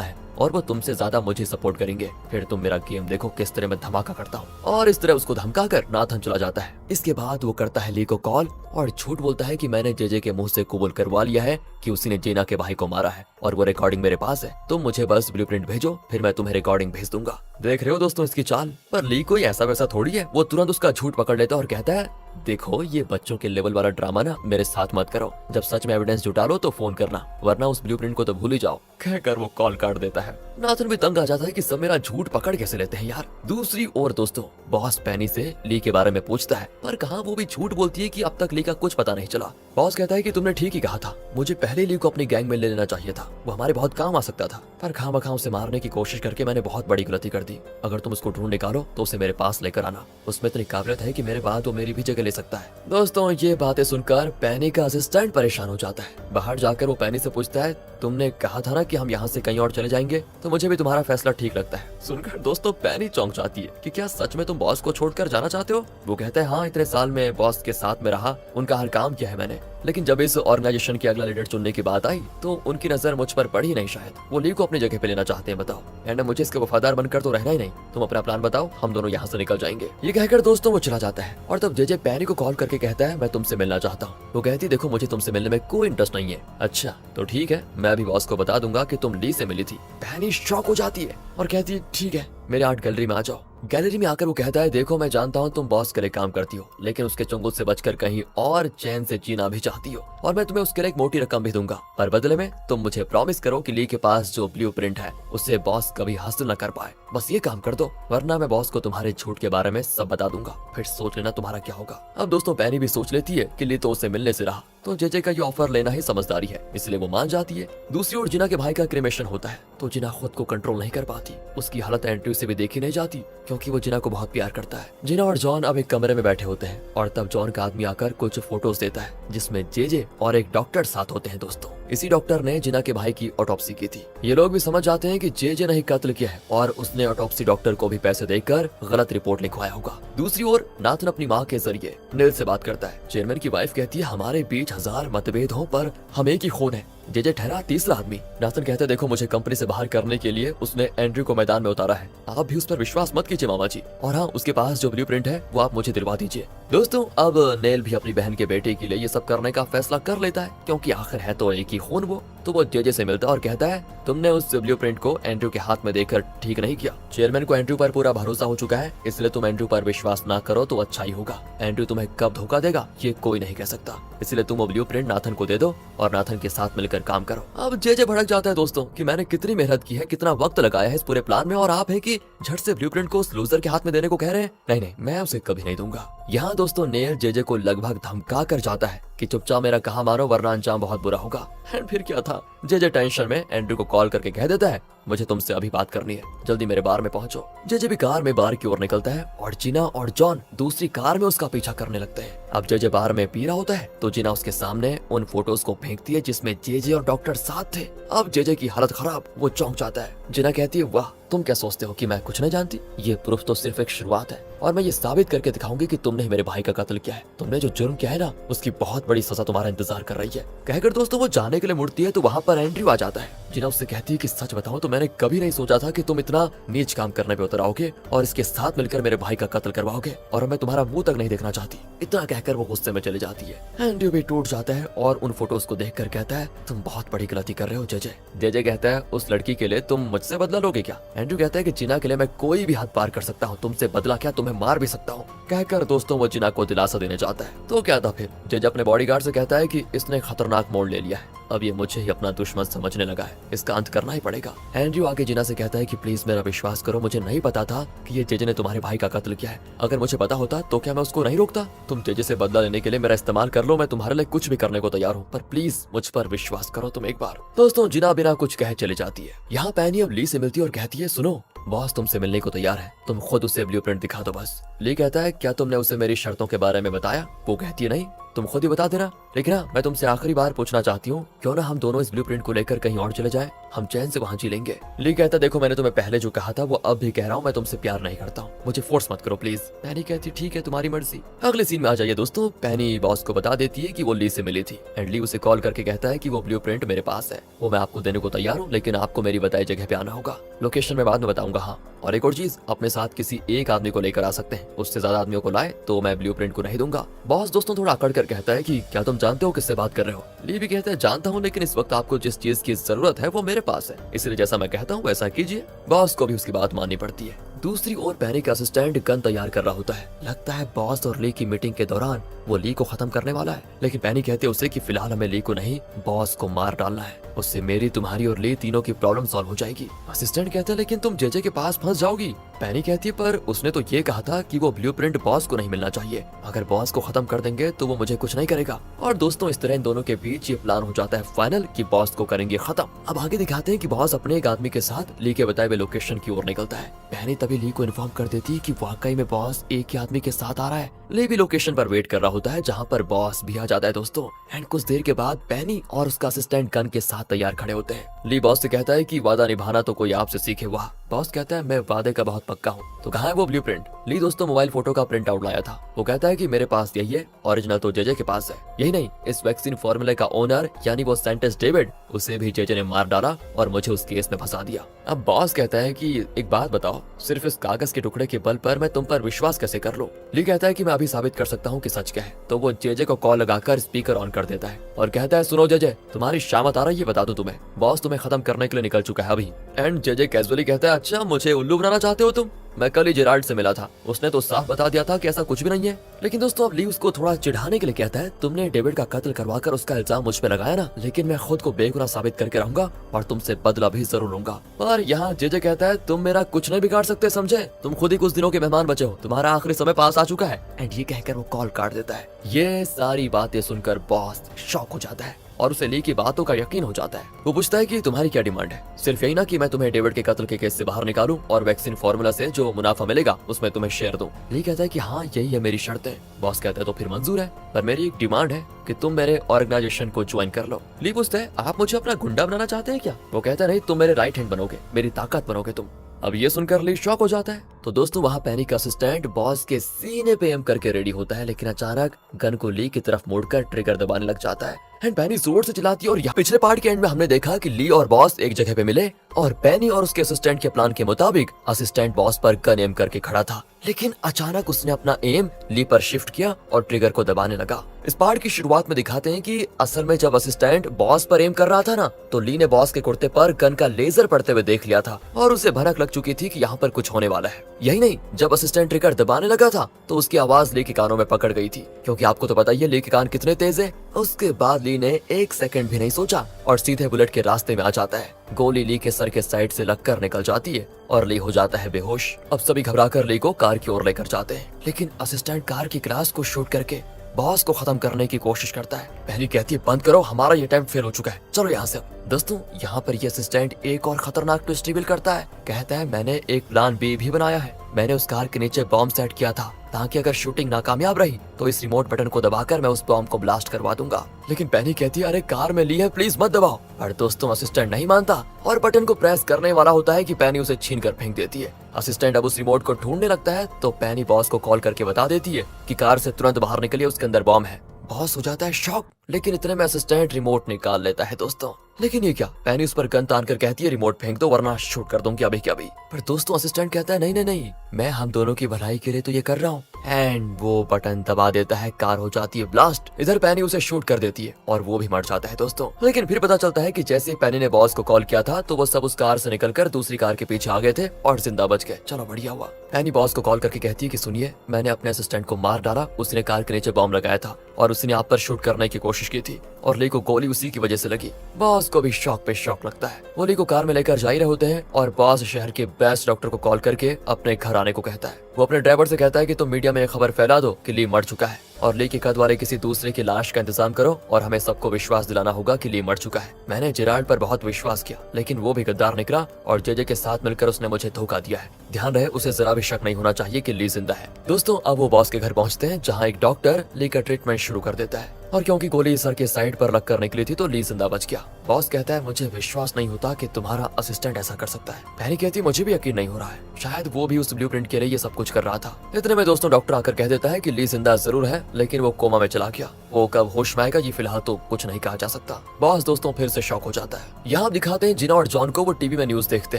है और वो तुमसे ज्यादा मुझे सपोर्ट करेंगे। फिर तुम मेरा गेम देखो किस तरह मैं धमाका करता हूँ। और इस तरह उसको धमका कर नाथन चला जाता है। इसके बाद वो करता है ली को कॉल और झूठ बोलता है कि मैंने जेजे के मुंह से कबूल करवा लिया है कि उसी ने जीना के भाई को मारा है और वो रिकॉर्डिंग मेरे पास है। तुम मुझे बस ब्लूप्रिंट भेजो, फिर मैं तुम्हें रिकॉर्डिंग भेज दूंगा। देख रहे हो दोस्तों इसकी चाल। पर ली कोई ऐसा वैसा थोड़ी है, वो तुरंत उसका झूठ पकड़ लेता और कहता है देखो ये बच्चों के लेवल वाला ड्रामा ना मेरे साथ मत करो। जब सच में एविडेंस जुटा लो तो फोन करना, वरना उस ब्लूप्रिंट को तो भूल ही जाओ। कहकर वो कॉल काट देता है। नाथन भी तंग आ जाता है कि सब मेरा झूठ पकड़ कैसे लेते हैं यार। दूसरी ओर दोस्तों बॉस पैनी से ली के बारे में पूछता है, पर कहाँ वो भी झूठ बोलती है कि अब तक ली का कुछ पता नहीं चला। बॉस कहता है कि तुमने ठीक ही कहा था, मुझे पहले ली को अपनी गैंग में ले लेना चाहिए था, वो हमारे बहुत काम आ सकता था। पर खामखा उसे मारने की कोशिश करके मैंने बहुत बड़ी गलती कर दी। अगर तुम उसको ढूंढ निकालो तो उसे मेरे पास लेकर आना, उसमें इतनी काबिलियत है कि मेरे बाद वो मेरी भी जगह ले सकता है। दोस्तों ये बातें सुनकर पैनी का असिस्टेंट परेशान हो जाता है। बाहर जाकर वो पैनी से पूछता है तुमने कहा था ना कि हम यहाँ से कहीं और चले जाएंगे, तो मुझे भी तुम्हारा फैसला ठीक लगता है। सुनकर दोस्तों पैनी चौंक जाती है कि क्या सच में तुम बॉस को छोड़कर जाना चाहते हो। वो कहता है हाँ, इतने साल में बॉस के साथ में रहा, उनका हर काम किया है मैंने, लेकिन जब इस ऑर्गेनाइजेशन के अगला लीडर चुनने की बात आई तो उनकी नजर मुझ पर पड़ी नहीं। शायद वो ली को अपनी जगह पे लेना चाहते हैं। बताओ एंड मुझे इसके वफादार बनकर तो रहना ही नहीं, तुम अपना प्लान बताओ, हम दोनों यहाँ से निकल जाएंगे। ये कहकर दोस्तों वो चला जाता है और तब जेजे पैनी को कॉल करके कहता है मैं तुमसे मिलना चाहता हूँ। वो कहती देखो मुझे तुमसे मिलने में कोई इंटरेस्ट नहीं है। अच्छा तो ठीक है, मैं अभी बॉस को बता दूंगा कि तुम ली से मिली थी। पैनी शॉक हो जाती है और कहती है ठीक है, मेरे आर्ट गैलरी में आ जाओ। गैलरी में आकर वो कहता है देखो मैं जानता हूँ तुम बॉस के लिए काम करती हो, लेकिन उसके चंगुल से बचकर कहीं और चैन से जीना भी चाहती हो, और मैं तुम्हें उसके लिए एक मोटी रकम भी दूंगा, पर बदले में तुम मुझे प्रॉमिस करो कि ली के पास जो ब्लूप्रिंट है उसे बॉस कभी हासिल न कर पाए। बस ये काम कर दो, वरना मैं बॉस को तुम्हारे झूठ के बारे में सब बता दूंगा, फिर सोच लेना तुम्हारा क्या होगा। अब दोस्तों पैनी भी सोच लेती है कि ली तो उससे मिलने से रहा, तो जेजे का ये ऑफर लेना ही समझदारी है, इसलिए वो मान जाती है। दूसरी ओर जिना के भाई का क्रिमेशन होता है तो जिना खुद को कंट्रोल नहीं कर पाती। उसकी हालत एंड्रयू से भी देखी नहीं जाती क्योंकि वो जिना को बहुत प्यार करता है। जिना और जॉन अब एक कमरे में बैठे होते हैं और तब जॉन का आदमी आकर कुछ फोटोज देता है जिसमें जेजे और एक डॉक्टर साथ होते हैं। दोस्तों इसी डॉक्टर ने जिना के भाई की ऑटोप्सी की थी। ये लोग भी समझ जाते हैं कि जेजे ने ही कत्ल किया है और उसने ऑटोप्सी डॉक्टर को भी पैसे देकर गलत रिपोर्ट लिखवाया होगा। दूसरी ओर नाथन अपनी माँ के जरिए नील से बात करता है। चेयरमैन की वाइफ कहती है हमारे बीच 1000 मतभेद हो पर हम एक ही खून है। जेजे ठहरा तीसरा आदमी। नाथन कहते हैं देखो मुझे कंपनी से बाहर करने के लिए उसने एंड्रयू को मैदान में उतारा है, आप भी उस पर विश्वास मत कीजिए मामा जी, और हाँ उसके पास जो ब्लूप्रिंट है वो आप मुझे दिलवा दीजिए। दोस्तों अब नेल भी अपनी बहन के बेटे के लिए ये सब करने का फैसला कर लेता है क्योंकि आखिर है तो एक ही खून वो। तो वो जेजे से मिलता है और कहता है तुमने उस ब्लूप्रिंट को एंड्रयू के हाथ में देकर ठीक नहीं किया। चेयरमैन को एंड्रयू पर पूरा भरोसा हो चुका है, इसलिए तुम एंड्रयू पर विश्वास ना करो तो अच्छा ही होगा। एंड्रयू तुम्हें कब धोखा देगा ये कोई नहीं कह सकता, इसलिए तुम वो ब्लूप्रिंट नाथन को दे दो और नाथन के साथ मिलकर काम करो। अब जेजे भड़क जाता है दोस्तों कि मैंने कितनी मेहनत की है, कितना वक्त लगाया है इस पूरे प्लान में, और आप है कि झट से ब्लूप्रिंट को उस लूजर के हाथ में देने को कह रहे हैं। नहीं नहीं, मैं उसे कभी नहीं दूंगा। यहाँ दोस्तों नेल जेजे को लगभग धमका कर जाता है कि चुपचाप मेरा कहा मानो वरना अंजाम बहुत बुरा होगा। एंड फिर क्या था, जेजे टेंशन में एंड्रयू को कॉल करके कह देता है मुझे तुमसे अभी बात करनी है, जल्दी मेरे बार में पहुंचो। जेजे भी कार में बार की ओर निकलता है और जिना और जॉन दूसरी कार में उसका पीछा करने लगते हैं। अब जेजे बार में पी रहा होता है तो जिना उसके सामने उन फोटोज को फेंकती है जिसमें जेजे और डॉक्टर साथ थे। अब जेजे की हालत खराब, वो चौंक जाता है। जिना कहती है वाह तुम क्या सोचते हो कि मैं कुछ नहीं जानती, ये प्रूफ तो सिर्फ एक शुरुआत है और मैं ये साबित करके दिखाऊंगी कि तुमने मेरे भाई का कत्ल किया है। तुमने जो जुर्म किया है ना उसकी बहुत बड़ी सजा तुम्हारा इंतजार कर रही है। कहकर दोस्तों वो जाने के लिए मुड़ती है तो वहाँ पर एंड्रयू आ जाता है। जिना उससे कहती है कि सच बताओ तो मैंने कभी नहीं सोचा था कि तुम इतना नीच काम करने पे उतर आओगे और इसके साथ मिलकर मेरे भाई का कत्ल करवाओगे, और मैं तुम्हारा मुंह तक नहीं देखना चाहती। इतना कहकर वो गुस्से में चली जाती है। एंड्रयू भी टूट जाता है और उन फोटोज को देखकर कहता है तुम बहुत बड़ी गलती कर रहे हो जेजे। जेजे कहता है उस लड़की के लिए तुम मुझसे बदला लोगे क्या। एंड्रयू कहता है कि जिना के लिए मैं कोई भी हद पार कर सकता हूँ, तुमसे बदला क्या तुम्हें मार भी सकता हूँ। कहकर दोस्तों वो जिना को दिलासा देने जाता है। तो क्या था फिर, जेजे अपने बॉडीगार्ड से कहता है कि इसने खतरनाक मोड़ ले लिया है, अब ये मुझे ही अपना दुश्मन समझने लगा है, इसका अंत करना ही पड़ेगा। एंड्रयू आगे जिना से कहता है कि प्लीज मेरा विश्वास करो, मुझे नहीं पता था कि ये जेजे ने तुम्हारे भाई का कत्ल किया है। अगर मुझे पता होता तो क्या मैं उसको नहीं रोकता। तुम जेजे से बदला लेने के लिए मेरा इस्तेमाल कर लो, मैं तुम्हारे लिए कुछ भी करने को तैयार हूँ, पर प्लीज मुझ पर विश्वास करो तुम एक बार। दोस्तों जिना बिना कुछ कहे चली जाती है। यहाँ पैनी अब ली से मिलती है और कहती है सुनो बॉस तुमसे मिलने को तैयार है, तुम खुद उसे ब्लूप्रिंट दिखा दो बस। ली कहता है क्या तुमने उसे मेरी शर्तों के बारे में बताया। वो कहती है नहीं, तुम खुद ही बता देना, लेकिन मैं तुमसे आखिरी बार पूछना चाहती हूँ क्यों ना हम दोनों इस ब्लूप्रिंट को लेकर कहीं और चले जाएं। हम चैन से वहाँ जी लेंगे। ली कहता देखो मैंने तुम्हें पहले जो कहा था वो अब भी कह रहा हूँ, मैं तुमसे प्यार नहीं करता हूँ, मुझे फोर्स मत करो प्लीज। पैनी कहती ठीक है तुम्हारी मर्जी। अगले सीन में आ जाइए दोस्तों। पैनी बॉस को बता देती है कि वो ली से मिली थी एंड ली उसे कॉल करके कहता है कि वो ब्लूप्रिंट मेरे पास है, वो मैं आपको देने को तैयार हूँ, लेकिन आपको मेरी बताई जगह पे आना होगा। लोकेशन मैं बाद में बताऊंगा। हाँ और एक और चीज, अपने साथ किसी एक आदमी को लेकर आ सकते हैं, उससे ज्यादा आदमियों को लाए तो मैं ब्लूप्रिंट को नहीं दूंगा। बॉस दोस्तों थोड़ा अकड़ कर कहता है कि क्या तुम जानते हो किससे बात कर रहे हो? ली भी कहता है जानता हूँ, लेकिन इस वक्त आपको जिस चीज की जरूरत है वो मेरे पास है, इसलिए जैसा मैं कहता हूँ वैसा कीजिए। बॉस को भी उसकी बात माननी पड़ती है। दूसरी ओर पैनी का असिस्टेंट गन तैयार कर रहा होता है। लगता है बॉस और ली की मीटिंग के दौरान वो ली को खत्म करने वाला है, लेकिन पैनी कहते हैं उसे कि फिलहाल हमें ली को नहीं बॉस को मार डालना है, उससे मेरी तुम्हारी और ली तीनों की प्रॉब्लम सॉल्व हो जाएगी। असिस्टेंट कहता है लेकिन तुम जेजे के पास फंस जाओगी। पैनी कहती है पर उसने तो ये कहा था कि वो ब्लूप्रिंट बॉस को नहीं मिलना चाहिए, अगर बॉस को खत्म कर देंगे तो वो मुझे कुछ नहीं करेगा। और दोस्तों इस तरह इन दोनों के बीच ये प्लान हो जाता है फाइनल कि बॉस को करेंगे खत्म। अब आगे दिखाते हैं कि बॉस अपने एक आदमी के साथ ली के बताए हुए लोकेशन की ओर निकलता है। पैनी तभी ली को इन्फॉर्म कर देती है कि वाकई में बॉस एक ही आदमी के साथ आ रहा है। ली भी लोकेशन पर वेट कर रहा होता है जहाँ पर बॉस भी आ जाता है दोस्तों। एंड कुछ देर के बाद पैनी और उसका असिस्टेंट गन के साथ तैयार खड़े होते हैं। ली बॉस से कहता है कि वादा निभाना तो कोई आपसे सीखे हुआ। बॉस कहता है मैं वादे का बहुत पक्का हूँ। तो कहाँ है वो ब्लूप्रिंट? ली दोस्तों मोबाइल फोटो का प्रिंट आउट लाया था। वो कहता है कि मेरे पास यही है, ओरिजिनल तो जेजे के पास है। यही नहीं, इस वैक्सीन फॉर्मूले का ओनर यानी वो साइंटिस्ट डेविड, उसे भी जेजे ने मार डाला और मुझे उस केस में फंसा दिया। अब बॉस कहता है कि एक बात बताओ, सिर्फ इस कागज के टुकड़े के बल पर मैं तुम पर विश्वास कैसे कर लूं? ली कहता है कि मैं अभी साबित कर सकता हूँ कि सच क्या है। तो वो जेजे को कॉल लगाकर स्पीकर ऑन कर देता है और कहता है सुनो जेजे, तुम्हारी शामत आ रही है, बता दूं तुम्हें, बॉस तुम्हें खत्म करने के लिए निकल चुका है अभी। एंड जेजे कैजुअली कहता है अच्छा मुझे उल्लू बनाना चाहते हो तुम? मैं कल ही जेराल्ड से मिला था, उसने तो साफ बता दिया था कि ऐसा कुछ भी नहीं है। लेकिन दोस्तों अब ली उसको थोड़ा चिढ़ाने के लिए कहता है तुमने डेविड का कत्ल करवाकर उसका इल्जाम मुझ पे लगाया ना, लेकिन मैं खुद को बेगुनाह साबित करके रहूंगा और तुमसे बदला भी जरूर लूंगा। पर यहाँ जेजे कहता है तुम मेरा कुछ नहीं बिगाड़ सकते समझे, तुम खुद ही कुछ दिनों के मेहमान बचे हो, तुम्हारा आखिरी समय पास आ चुका है। एंड ये कहकर वो कॉल काट देता है। ये सारी बातें सुनकर बॉस शॉक हो जाता है और उसे ली की बातों का यकीन हो जाता है। वो पूछता है कि तुम्हारी क्या डिमांड है? सिर्फ यही ना कि मैं तुम्हें डेविड के कत्ल के केस से बाहर निकालूं और वैक्सीन फार्मूला से जो मुनाफा मिलेगा उसमें तुम्हें शेयर दूं। ली कहता है कि हाँ यही है मेरी शर्त है। बॉस कहता है तो फिर मंजूर है, पर मेरी एक डिमांड है कि तुम मेरे ऑर्गेनाइजेशन को ज्वाइन कर लो। ली पूछता है आप मुझे अपना गुंडा बनाना चाहते हैं क्या? वो कहता है नहीं, तुम मेरे राइट हैंड बनोगे, मेरी ताकत बनोगे तुम। अब ये सुनकर ली शॉक हो जाता है। तो दोस्तों वहाँ पैनी का असिस्टेंट बॉस के सीने पे एम करके रेडी होता है, लेकिन अचानक गन को ली की तरफ मोड़कर ट्रिगर दबाने लग जाता है। एंड पैनी जोर से चिल्लाती है। और यहाँ पिछले पार्ट के एंड में हमने देखा कि ली और बॉस एक जगह पे मिले और पैनी और उसके असिस्टेंट के प्लान के मुताबिक असिस्टेंट बॉस पर गन एम करके खड़ा था, लेकिन अचानक उसने अपना एम ली पर शिफ्ट किया और ट्रिगर को दबाने लगा। इस पार्ट की शुरुआत में दिखाते हैं कि असल में जब असिस्टेंट बॉस पर एम कर रहा था ना, तो ली ने बॉस के कुर्ते पर गन का लेजर पड़ते हुए देख लिया था और उसे भनक लग चुकी थी कि यहाँ पर कुछ होने वाला है। यही नहीं, जब असिस्टेंट ट्रिगर दबाने लगा था तो उसकी आवाज ली के कानों में पकड़ गई थी, क्योंकि आपको तो पता ही है ली के कान कितने तेज है। उसके बाद ली ने एक सेकंड भी नहीं सोचा और सीधे बुलेट के रास्ते में आ जाता है। गोली ली के सर के साइड से लगकर निकल जाती है और ली हो जाता है बेहोश। अब सभी घबराकर ली को कार की ओर लेकर जाते हैं, लेकिन असिस्टेंट कार की ग्लास को शूट करके बॉस को खत्म करने की कोशिश करता है। पहली कहती है बंद करो, हमारा ये अटेम्प्ट फेल हो चुका है, चलो यहाँ से। दोस्तों यहाँ पर ये असिस्टेंट एक और खतरनाक ट्विस्ट रिवील करता है। कहता है मैंने एक प्लान बी भी बनाया है, मैंने उस कार के नीचे बॉम्ब सेट किया था ताकि अगर शूटिंग नाकामयाब रही तो इस रिमोट बटन को दबाकर मैं उस बॉम्ब को ब्लास्ट करवा दूंगा। लेकिन पैनी कहती है अरे कार में ली है, प्लीज मत दबाओ। पर दोस्तों असिस्टेंट नहीं मानता और बटन को प्रेस करने वाला होता है कि पैनी उसे छीन कर फेंक देती है। असिस्टेंट अब उस रिमोट को ढूंढने लगता है तो पैनी बॉस को कॉल करके बता देती है कि कार से तुरंत बाहर निकलिए, उसके अंदर बॉम्ब है। बॉस हो जाता है शॉक, लेकिन इतने में असिस्टेंट रिमोट निकाल लेता है दोस्तों। लेकिन ये क्या, पैनी उस पर गन तान कर कहती है रिमोट फेंक दो वरना शूट कर दूंगी अभी के अभी। पर दोस्तों असिस्टेंट कहता है नहीं नहीं नहीं, मैं हम दोनों की भलाई के लिए तो ये कर रहा हूँ। एंड वो बटन दबा देता है, कार हो जाती है ब्लास्ट। इधर पैनी उसे शूट कर देती है और वो भी मर जाता है दोस्तों। लेकिन फिर पता चलता है कि जैसे ही पैनी ने बॉस को कॉल किया था तो वो सब उस कार से निकलकर दूसरी कार के पीछे आ गए थे और जिंदा बच गए। चलो बढ़िया हुआ। पैनी बॉस को कॉल करके कहती है कि सुनिए, मैंने अपने असिस्टेंट को मार डाला, उसने कार के नीचे बॉम्ब लगाया था और उसने आप पर शूट करने की कोशिश की थी और ली को गोली उसी की वजह से लगी। बॉस को भी शौक पे शौक लगता है। वो ली को कार में लेकर जा ही रहे होते हैं और बॉस शहर के बेस्ट डॉक्टर को कॉल करके अपने घर आने को कहता है। वो अपने ड्राइवर से कहता है कि तुम मीडिया में खबर फैला दो कि ली मर चुका है और ली के कद वाले किसी दूसरे की लाश का इंतजाम करो और हमें सबको विश्वास दिलाना होगा कि ली मर चुका है। मैंने जेराल्ड पर बहुत विश्वास किया, लेकिन वो भी गद्दार निकला और जेजे के साथ मिलकर उसने मुझे धोखा दिया है। ध्यान रहे, उसे जरा भी शक नहीं होना चाहिए कि ली जिंदा है। दोस्तों अब वो बॉस के घर पहुंचते हैं जहाँ एक डॉक्टर ली का ट्रीटमेंट शुरू कर देता है और क्योंकि गोली सर के साइड पर लगकर निकली थी तो ली जिंदा बच गया। बॉस कहता है मुझे विश्वास नहीं होता कि तुम्हारा असिस्टेंट ऐसा कर सकता है। पेनी कहती मुझे भी यकीन नहीं हो रहा है, शायद वो भी उस ब्लूप्रिंट के लिए ये सब कुछ कर रहा था। इतने में दोस्तों डॉक्टर आकर कह देता है कि ली जिंदा जरूर है लेकिन वो कोमा में चला गया। वो कब होश में आएगा ये फिलहाल तो कुछ नहीं कहा जा सकता। बॉस दोस्तों फिर से शॉक हो जाता है। यहाँ दिखाते हैं जिना और जॉन को वो टीवी में न्यूज देखते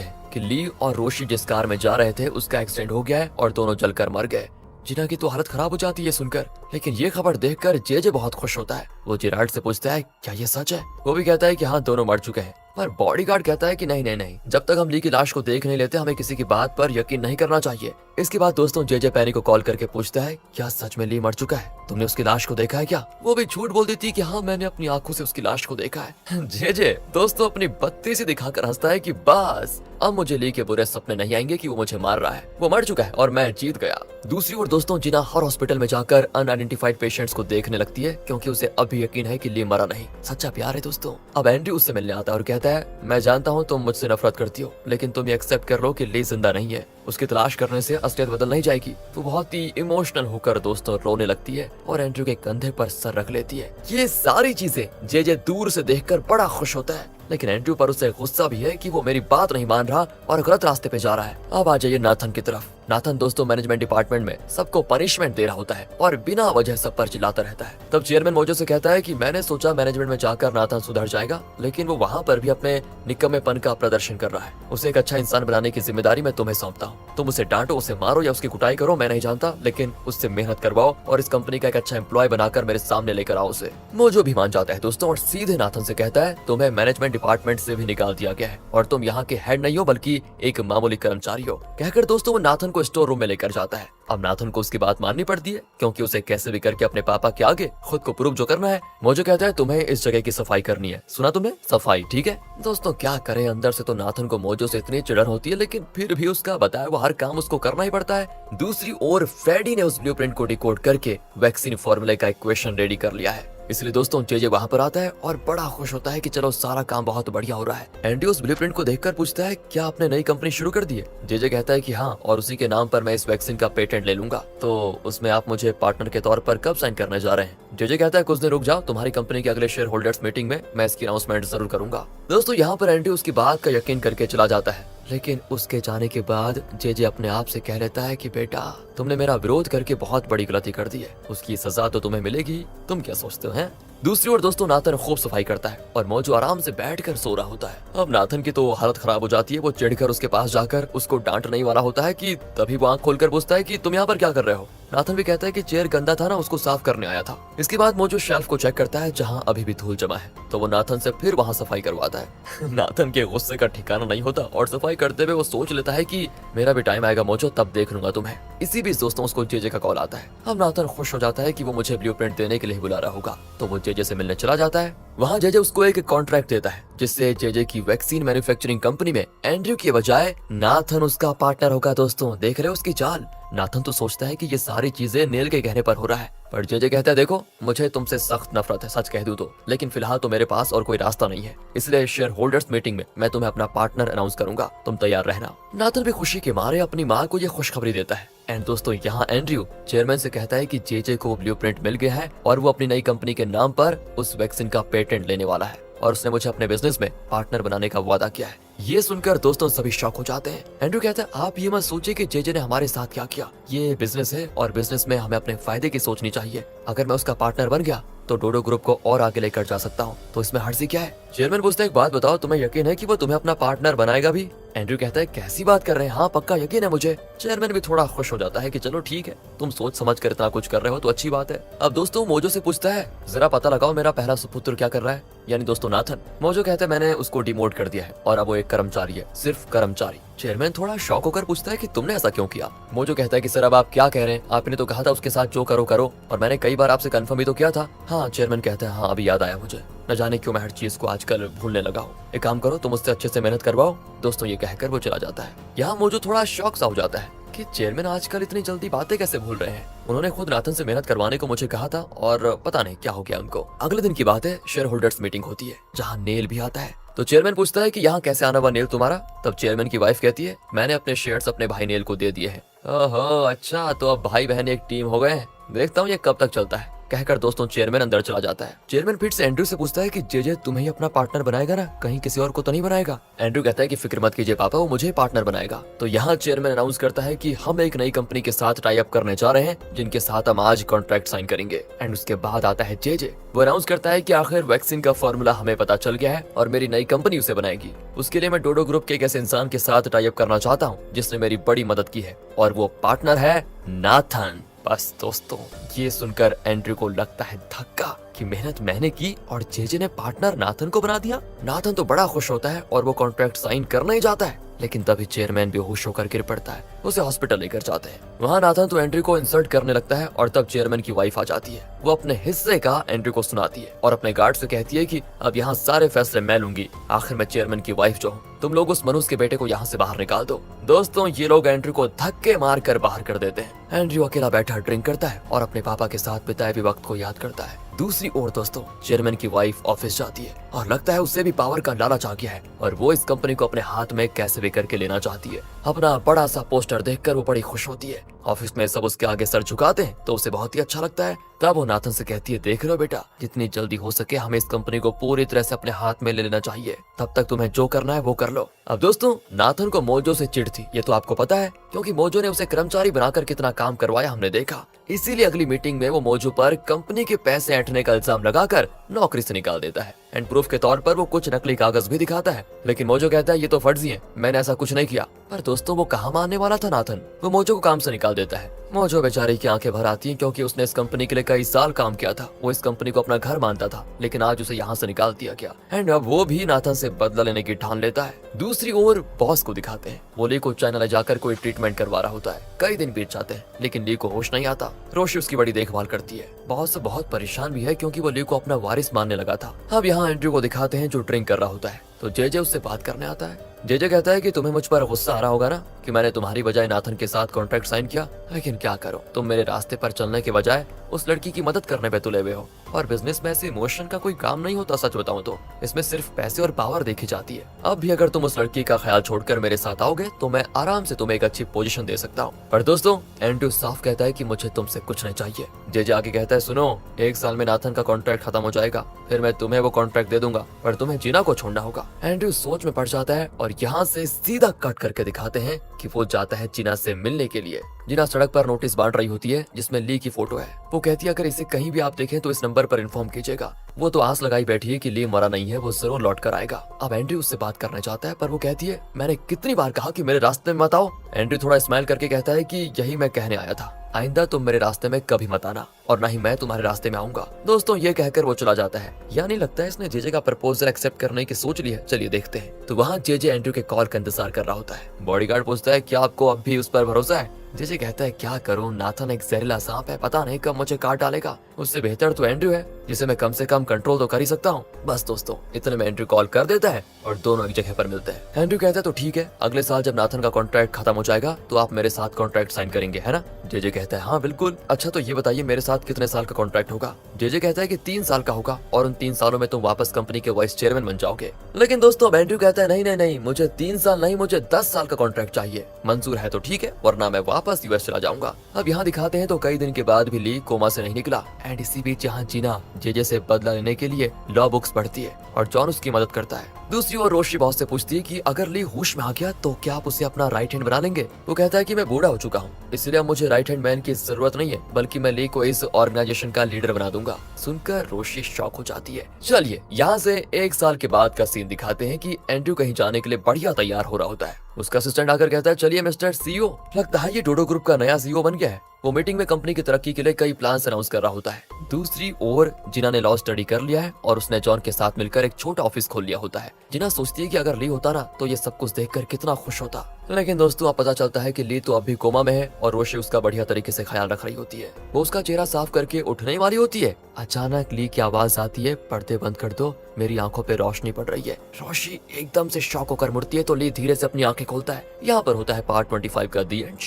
हैं कि ली और रोशी जिस कार में जा रहे थे उसका एक्सीडेंट हो गया है और दोनों जलकर मर गए। जिना की तो हालत खराब हो जाती है सुनकर, लेकिन ये खबर देखकर जेजे बहुत खुश होता है। वो जेरार्ड से पूछता है क्या ये सच है? वो भी कहता है कि हाँ दोनों मर चुके हैं। पर बॉडीगार्ड कहता है कि नहीं नहीं नहीं, जब तक हम ली की लाश को देख नहीं लेते हमें किसी की बात पर यकीन नहीं करना चाहिए। इसके बाद दोस्तों जेजे पेनी को कॉल करके पूछता है क्या सच में ली मर चुका है? तुमने उसकी लाश को देखा है क्या? वो भी झूठ बोल देती कि हाँ मैंने अपनी आंखों से उसकी लाश को देखा है। जेजे दोस्तों अपनी बत्ती से दिखाकर हंसता है कि बस अब मुझे ली के बुरे सपने नहीं आएंगे कि वो मुझे मार रहा है। वो मर चुका है और मैं जीत गया। दूसरी ओर दोस्तों जिना हर हॉस्पिटल में जाकर अनआइडेंटिफाइड पेशेंट्स को देखने लगती है क्योंकि उसे अभी यकीन है कि ली मरा नहीं। सच्चा प्यार है दोस्तों। अब एंड्रयू उससे मिलने आता है और कहता है मैं जानता हूँ तुम मुझसे नफरत करती हो लेकिन तुम ये एक्सेप्ट कर लो कि ली जिंदा नहीं है। उसकी तलाश करने से असलियत बदल नहीं जाएगी। वो बहुत ही इमोशनल होकर दोस्तों रोने लगती है और एंड्रयू के कंधे पर सर रख लेती है। ये सारी चीजें जेजे दूर से देखकर बड़ा खुश होता है, लेकिन एंड्रयू पर उसे गुस्सा भी है कि वो मेरी बात नहीं मान रहा और गलत रास्ते पे जा रहा है। अब आ जाइए नाथन की तरफ। नाथन दोस्तों मैनेजमेंट डिपार्टमेंट में सबको पनिशमेंट दे रहा होता है और बिना वजह सब पर चिल्लाता रहता है। तब चेयरमैन मोजो से कहता है कि मैंने सोचा मैनेजमेंट में जाकर नाथन सुधर जाएगा, लेकिन वो वहाँ पर भी अपने निकम्मेपन का प्रदर्शन कर रहा है। उसे एक अच्छा इंसान बनाने की जिम्मेदारी मैं तुम्हें सौंपता हूँ। तुम उसे डांटो, उसे मारो या उसकी कुटाई करो, मैं नहीं जानता, लेकिन उससे मेहनत करवाओ और इस कंपनी का एक अच्छा एम्प्लॉय बनाकर मेरे सामने लेकर आओ उसे। मोजो भी मान जाता है दोस्तों और सीधे नाथन से कहता है तुम्हें मैनेजमेंट डिपार्टमेंट से भी निकाल दिया गया है और तुम यहाँ के हेड नहीं हो बल्कि एक मामूली कर्मचारी हो। कहकर दोस्तों वो नाथन को स्टोर रूम में लेकर जाता है। अब नाथन को उसकी बात माननी पड़ती है क्योंकि उसे कैसे भी करके अपने पापा के आगे खुद को प्रूव जो करना है। मोजो कहता है तुम्हें इस जगह की सफाई करनी है। सुना तुमने? सफाई, ठीक है। दोस्तों क्या करे, अंदर से तो नाथन को मोजो से इतनी चिड़न होती है लेकिन फिर भी उसका बताया वो हर काम उसको करना ही पड़ता है। दूसरी ओर फ्रेडी ने उस ब्लूप्रिंट को डिकोड करके वैक्सीन फॉर्मूले का इक्वेशन रेडी कर लिया है। इसलिए दोस्तों जेजे वहाँ पर आता है और बड़ा खुश होता है कि चलो सारा काम बहुत बढ़िया हो रहा है। एंड्रयू उस ब्लूप्रिंट को देखकर पूछता है क्या आपने नई कंपनी शुरू कर दी है? जेजे कहता है कि हाँ, और उसी के नाम पर मैं इस वैक्सीन का पेटेंट ले लूंगा। तो उसमें आप मुझे पार्टनर के तौर पर कब साइन करने जा रहे हैं? जेजे कहता है कुछ दिन रुक जाओ, तुम्हारी कंपनी के अगले शेयर होल्डर्स मीटिंग में मैं इसकी अनाउंसमेंट जरूर करूंगा। दोस्तों यहाँ पर एंड्रयू उसकी बात का यकीन करके चला जाता है, लेकिन उसके जाने के बाद जेजे अपने आप से कह लेता है कि बेटा तुमने मेरा विरोध करके बहुत बड़ी गलती कर दी है, उसकी सजा तो तुम्हें मिलेगी। तुम क्या सोचते हो हैं? दूसरी ओर दोस्तों नाथन खूब सफाई करता है और मोजो आराम से बैठकर सो रहा होता है। अब नाथन की तो हालत खराब हो जाती है। वो चिढ़कर उसके पास जाकर उसको डांटने ही वाला होता है कि तभी वो आंख खोलकर पूछता है कि तुम यहाँ पर क्या कर रहे हो? नाथन भी कहता है कि चेयर गंदा था ना, उसको साफ करने आया था। इसके बाद मोजो शेल्फ को चेक करता है जहाँ अभी भी धूल जमा है, तो वो नाथन से फिर वहाँ सफाई करवाता है। नाथन के गुस्से का ठिकाना नहीं होता और सफाई करते हुए वो सोच लेता है कि मेरा भी टाइम आएगा मोजो, तब देख लूंगा तुम्हें। इसी बीच दोस्तों उसको जेजे का कॉल आता है। अब नाथन खुश हो जाता है कि वो मुझे ब्लूप्रिंट देने के लिए बुला रहा होगा, तो वो जेजे से मिलने चला जाता है। वहाँ जेजे उसको एक कॉन्ट्रैक्ट देता है जिससे जेजे की वैक्सीन मैन्युफैक्चरिंग कंपनी में एंड्रयू के बजाय नाथन उसका पार्टनर होगा। दोस्तों देख रहे हो उसकी चाल? नाथन तो सोचता है कि ये सारी चीजें नेल के कहने पर हो रहा है, पर जेजे कहता है देखो मुझे तुमसे सख्त नफरत है, सच कह दूं तो, लेकिन फिलहाल तो मेरे पास और कोई रास्ता नहीं है, इसलिए शेयर होल्डर्स मीटिंग में मैं तुम्हें अपना पार्टनर अनाउंस करूंगा, तुम तैयार रहना। नाथन भी खुशी के मारे अपनी माँ को ये खुशखबरी देता है। एंड दोस्तों यहाँ एंड्रयू चेयरमैन से कहता है कि जेजे को ब्लूप्रिंट मिल गया है और वो अपनी नई कंपनी के नाम पर उस वैक्सीन का पेटेंट लेने वाला है और उसने मुझे अपने बिजनेस में पार्टनर बनाने का वादा किया है। ये सुनकर दोस्तों सभी शॉक हो जाते हैं। एंड्रयू कहता है आप ये मत सोचिए कि जेजे ने हमारे साथ क्या किया, ये बिजनेस है और बिजनेस में हमें अपने फायदे की सोचनी चाहिए। अगर मैं उसका पार्टनर बन गया तो डोडो ग्रुप को और आगे लेकर जा सकता हूँ, तो इसमें हर्जी क्या है? चेयरमैन पूछता है एक बात बताओ, तुम्हें यकीन है कि वो तुम्हें अपना पार्टनर बनाएगा भी? एंड्रयू कहता है कैसी बात कर रहे हैं, हाँ पक्का यकीन है मुझे। चेयरमैन भी थोड़ा खुश हो जाता है कि चलो ठीक है, तुम सोच समझ कर इतना कुछ कर रहे हो तो अच्छी बात है। अब दोस्तों मोजो से पूछता है जरा पता लगाओ मेरा पहला सुपुत्र क्या कर रहा है, यानी दोस्तों नाथन। मोजो कहता है मैंने उसको डिमोट कर दिया है और अब वो एक कर्मचारी है, सिर्फ कर्मचारी। चेयरमैन थोड़ा शॉक होकर पूछता है कि तुमने ऐसा क्यों किया? मोजो कहता है कि सर अब आप क्या कह रहे हैं, आपने तो कहा था उसके साथ जो करो करो और मैंने कई बार आपसे कंफर्म भी तो किया था। हाँ चेयरमैन कहता है हाँ अभी याद आया मुझे, न जाने क्यों मैं हर चीज को आजकल भूलने लगा हूँ। एक काम करो तुम उससे अच्छे से मेहनत करवाओ। दोस्तों ये कहकर वो चला जाता है। यहाँ मोजो थोड़ा शॉक सा हो जाता है कि चेयरमैन आजकल इतनी जल्दी बातें कैसे भूल रहे हैं। उन्होंने खुद नाथन से मेहनत करवाने को मुझे कहा था और पता नहीं क्या हो गया उनको। अगले दिन की बात है, शेयर होल्डर्स मीटिंग होती है जहाँ नेल भी आता है। तो चेयरमैन पूछता है कि यहाँ कैसे आना हुआ नेल तुम्हारा? तब चेयरमैन की वाइफ कहती है मैंने अपने शेयर्स अपने भाई नेल को दे दिए हैं। ओहो अच्छा, तो अब भाई बहन एक टीम हो गए हैं, देखता हूँ ये कब तक चलता है। कहकर दोस्तों चेयरमैन अंदर चला जाता है। चेयरमैन फिर से एंड्रयू से पूछता है कि जे तुम्हें ही अपना पार्टनर बनाएगा ना, कहीं किसी और को तो नहीं बनाएगा। एंड्रयू कहता है कि फिक्र मत कीजिए पापा, वो मुझे पार्टनर बनाएगा। तो यहाँ चेयरमैन अनाउंस करता है कि हम एक नई कंपनी के साथ टाई अप करने जा रहे हैं, जिनके साथ हम आज कॉन्ट्रैक्ट साइन करेंगे। एंड उसके बाद आता है जे वो अनाउंस करता है कि आखिर वैक्सीन का फॉर्मूला हमें पता चल गया है और मेरी नई कंपनी उसे बनाएगी। उसके लिए मैं डोडो ग्रुप के एक ऐसे इंसान के साथ टाई अप करना चाहता हूँ जिसने मेरी बड़ी मदद की है, और वो पार्टनर है नाथन। बस दोस्तों ये सुनकर एंड्रयू को लगता है धक्का कि मेहनत मैंने की और जे ने पार्टनर नाथन को बना दिया। नाथन तो बड़ा खुश होता है और वो कॉन्ट्रैक्ट साइन करना ही चाहता है, लेकिन तभी चेयरमैन बेहोश होकर गिर पड़ता है। उसे हॉस्पिटल लेकर जाते हैं। वहाँ नाथन तो एंड्रयू को इंसल्ट करने लगता है और तब चेयरमैन की वाइफ आ जाती है। वो अपने हिस्से का एंड्रयू को सुनाती है और अपने गार्ड से कहती है कि अब यहाँ सारे फैसले मैं लूंगी, आखिर मैं चेयरमैन की वाइफ जो हूँ, तुम लोग उस मनुष्य के बेटे को यहाँ से बाहर निकाल दो। दोस्तों ये लोग एंड्रयू को धक्के मार कर बाहर कर देते हैं। एंड्रयू अकेला बैठा ड्रिंक करता है और अपने पापा के साथ बिताए हुए वक्त को याद करता है। दूसरी ओर दोस्तों चेयरमैन की वाइफ ऑफिस जाती है और लगता है उससे भी पावर का लालच आ गया है और वो इस कंपनी को अपने हाथ में कैसे भी करके लेना चाहती है। अपना बड़ा सा पोस्टर देखकर वो बड़ी खुश होती है। ऑफिस में सब उसके आगे सर झुकाते हैं तो उसे बहुत ही अच्छा लगता है। तब वो नाथन से कहती है, देख लो बेटा, जितनी जल्दी हो सके हमें इस कंपनी को पूरी तरह से अपने हाथ में ले लेना चाहिए, तब तक तुम्हें जो करना है वो कर लो। अब दोस्तों नाथन को मोजो से चिढ़ थी, ये तो आपको पता है, क्योंकि मोजो ने उसे कर्मचारी बनाकर कितना काम करवाया हमने देखा। इसीलिए अगली मीटिंग में वो मोजो पर कंपनी के पैसे ऐंठने का इल्जाम लगाकर नौकरी से निकाल देता है। एंड प्रूफ के तौर पर वो कुछ नकली कागज भी दिखाता है, लेकिन मोजो कहता है ये तो फर्जी है, मैंने ऐसा कुछ नहीं किया। पर दोस्तों वो कहाँ मानने वाला था नाथन, वो मोजो को काम से निकाल देता है। मोजो बेचारे की आंखें भर आती हैं, क्योंकि उसने इस कंपनी के लिए कई साल काम किया था। वो इस कंपनी को अपना घर मानता था, लेकिन आज उसे यहाँ से निकाल दिया गया। एंड अब वो भी नाथन से बदला लेने की ठान लेता है। दूसरी ओर बॉस को दिखाते हैं, वो ली को चाइना ले जाकर कोई ट्रीटमेंट करवा रहा होता है। कई दिन बीत जाते हैं, लेकिन ली को होश नहीं आता। रोशी उसकी बड़ी देखभाल करती है। बॉस से बहुत परेशान भी है, क्योंकि वो ली को अपना वारिस मानने लगा था। अब यहाँ एंड्रयू को दिखाते हैं जो ड्रिंक कर रहा होता है। तो जे उससे बात करने आता है। जे कहता है कि तुम्हें मुझ पर गुस्सा आ रहा होगा ना कि मैंने तुम्हारी बजाय नाथन के साथ कॉन्ट्रैक्ट साइन किया, लेकिन क्या करो, तुम मेरे रास्ते पर चलने के बजाय उस लड़की की मदद करने पे तुले हुए हो। और बिजनेस में ऐसे इमोशन का कोई काम नहीं होता, सच बताऊं तो इसमें सिर्फ पैसे और पावर देखी जाती है। अब भी अगर तुम उस लड़की का ख्याल छोड़कर मेरे साथ आओगे तो मैं आराम से तुम्हें एक अच्छी पोजीशन दे सकता हूँ। पर दोस्तों एंड्रयू साफ कहता है कि मुझे तुमसे कुछ नहीं चाहिए। जे आगे कहता है, सुनो, 1 साल में नाथन का कॉन्ट्रैक्ट खत्म हो जाएगा, फिर मैं तुम्हें वो कॉन्ट्रैक्ट दे दूंगा, पर तुम्हें जीना को छोड़ना होगा। एंड्रयू सोच में पड़ जाता है और यहाँ से सीधा कट करके दिखाते हैं कि वो जाता है जीना से मिलने के लिए। जीना सड़क पर नोटिस बांट रही होती है जिसमें ली की फोटो है। वो कहती है अगर इसे कहीं भी आप देखें तो इस नंबर पर इन्फॉर्म कीजिएगा। वो तो आस लगाई बैठी है कि ली मरा नहीं है, वो जरूर लौट कर आएगा। अब एंड्रयू उससे बात करना चाहता है, पर वो कहती है, मैंने कितनी बार कहा कि मेरे रास्ते में मत आओ। एंड्रयू थोड़ा स्माइल करके कहता है कि यही मैं कहने आया था, आइंदा तुम मेरे रास्ते में कभी मत आना और ना ही मैं तुम्हारे रास्ते में आऊंगा। दोस्तों ये कहकर वो चला जाता है। यानी लगता है इसने जे का प्रपोजल एक्सेप्ट करने की सोच ली है। चलिए देखते हैं। तो वहाँ जे एंड्रयू के कॉल का इंतजार कर रहा होता है। बॉडीगार्ड पूछता है, क्या आपको अब भी उस पर भरोसा है? जे कहता है, क्या करूं, नाथन एक जहरीला सांप है, पता नहीं कब मुझे काट डालेगा। उससे बेहतर तो एंड्रयू है, जिसे मैं कम से कम कंट्रोल तो कर ही सकता हूँ। बस दोस्तों इतने में एंड्रयू कॉल कर देता है और दोनों एक जगह पर मिलते हैं। एंड्रयू कहता है, तो ठीक है, अगले साल जब नाथन का कॉन्ट्रैक्ट खत्म हो जाएगा तो आप मेरे साथ कॉन्ट्रैक्ट साइन करेंगे, है ना? जे कहता है, हाँ बिल्कुल। अच्छा तो ये बताइए मेरे साथ कितने साल का कॉन्ट्रैक्ट होगा? जे कहता है कि 3 साल का होगा और उन 3 सालों में तुम वापस कंपनी के वाइस चेयरमैन बन जाओगे। लेकिन दोस्तों एंड्रयू कहता है, नहीं, मुझे 3 साल नहीं, मुझे 10 साल का कॉन्ट्रैक्ट चाहिए। मंजूर है तो ठीक है, वरना मैं वापस यूएस चला जाऊंगा। अब यहाँ दिखाते हैं तो कई दिन के बाद भी ली कोमा से नहीं निकला। एंड इसी बीच यहाँ जीना जे से बदला लेने के लिए लॉ बुक्स पढ़ती है और जॉन उसकी मदद करता है। दूसरी ओर रोशी बॉस से पूछती है कि अगर ली होश में आ गया तो क्या आप उसे अपना राइट हैंड बना लेंगे? वो कहता है कि मैं बूढ़ा हो चुका हूँ, इसलिए अब मुझे राइट हैंड मैन की जरूरत नहीं है, बल्कि मैं ली को इस ऑर्गेनाइजेशन का लीडर बना दूंगा। सुनकर रोशी शॉक हो जाती है। चलिए यहाँ से 1 साल के बाद का सीन दिखाते हैं कि एंड्रयू कहीं जाने के लिए बढ़िया तैयार हो रहा होता है। उसका असिस्टेंट आकर कहता है, चलिए मिस्टर सीईओ, लगता है ये डोडो ग्रुप का नया सीईओ बन गया है। वो मीटिंग में कंपनी की तरक्की के लिए कई प्लान अनाउंस कर रहा होता है। दूसरी ओर जिना ने लॉ स्टडी कर लिया है और उसने जॉन के साथ मिलकर एक छोटा ऑफिस खोल लिया होता है। जिना सोचती है कि अगर ली होता ना तो ये सब कुछ देखकर कितना खुश होता। लेकिन दोस्तों अब पता चलता है कि ली तो अभी कोमा में है और रोशी उसका बढ़िया तरीके से ख्याल रख रही होती है। वो उसका चेहरा साफ करके उठने वाली होती है। अचानक ली की आवाज आती है, पर्दे बंद कर दो, मेरी आंखों पे रोशनी पड़ रही है। रोशी एकदम से शॉक होकर मुड़ती है तो ली धीरे से अपनी आंखें खोलता है। यहाँ पर होता है पार्ट 25 का दी एंड।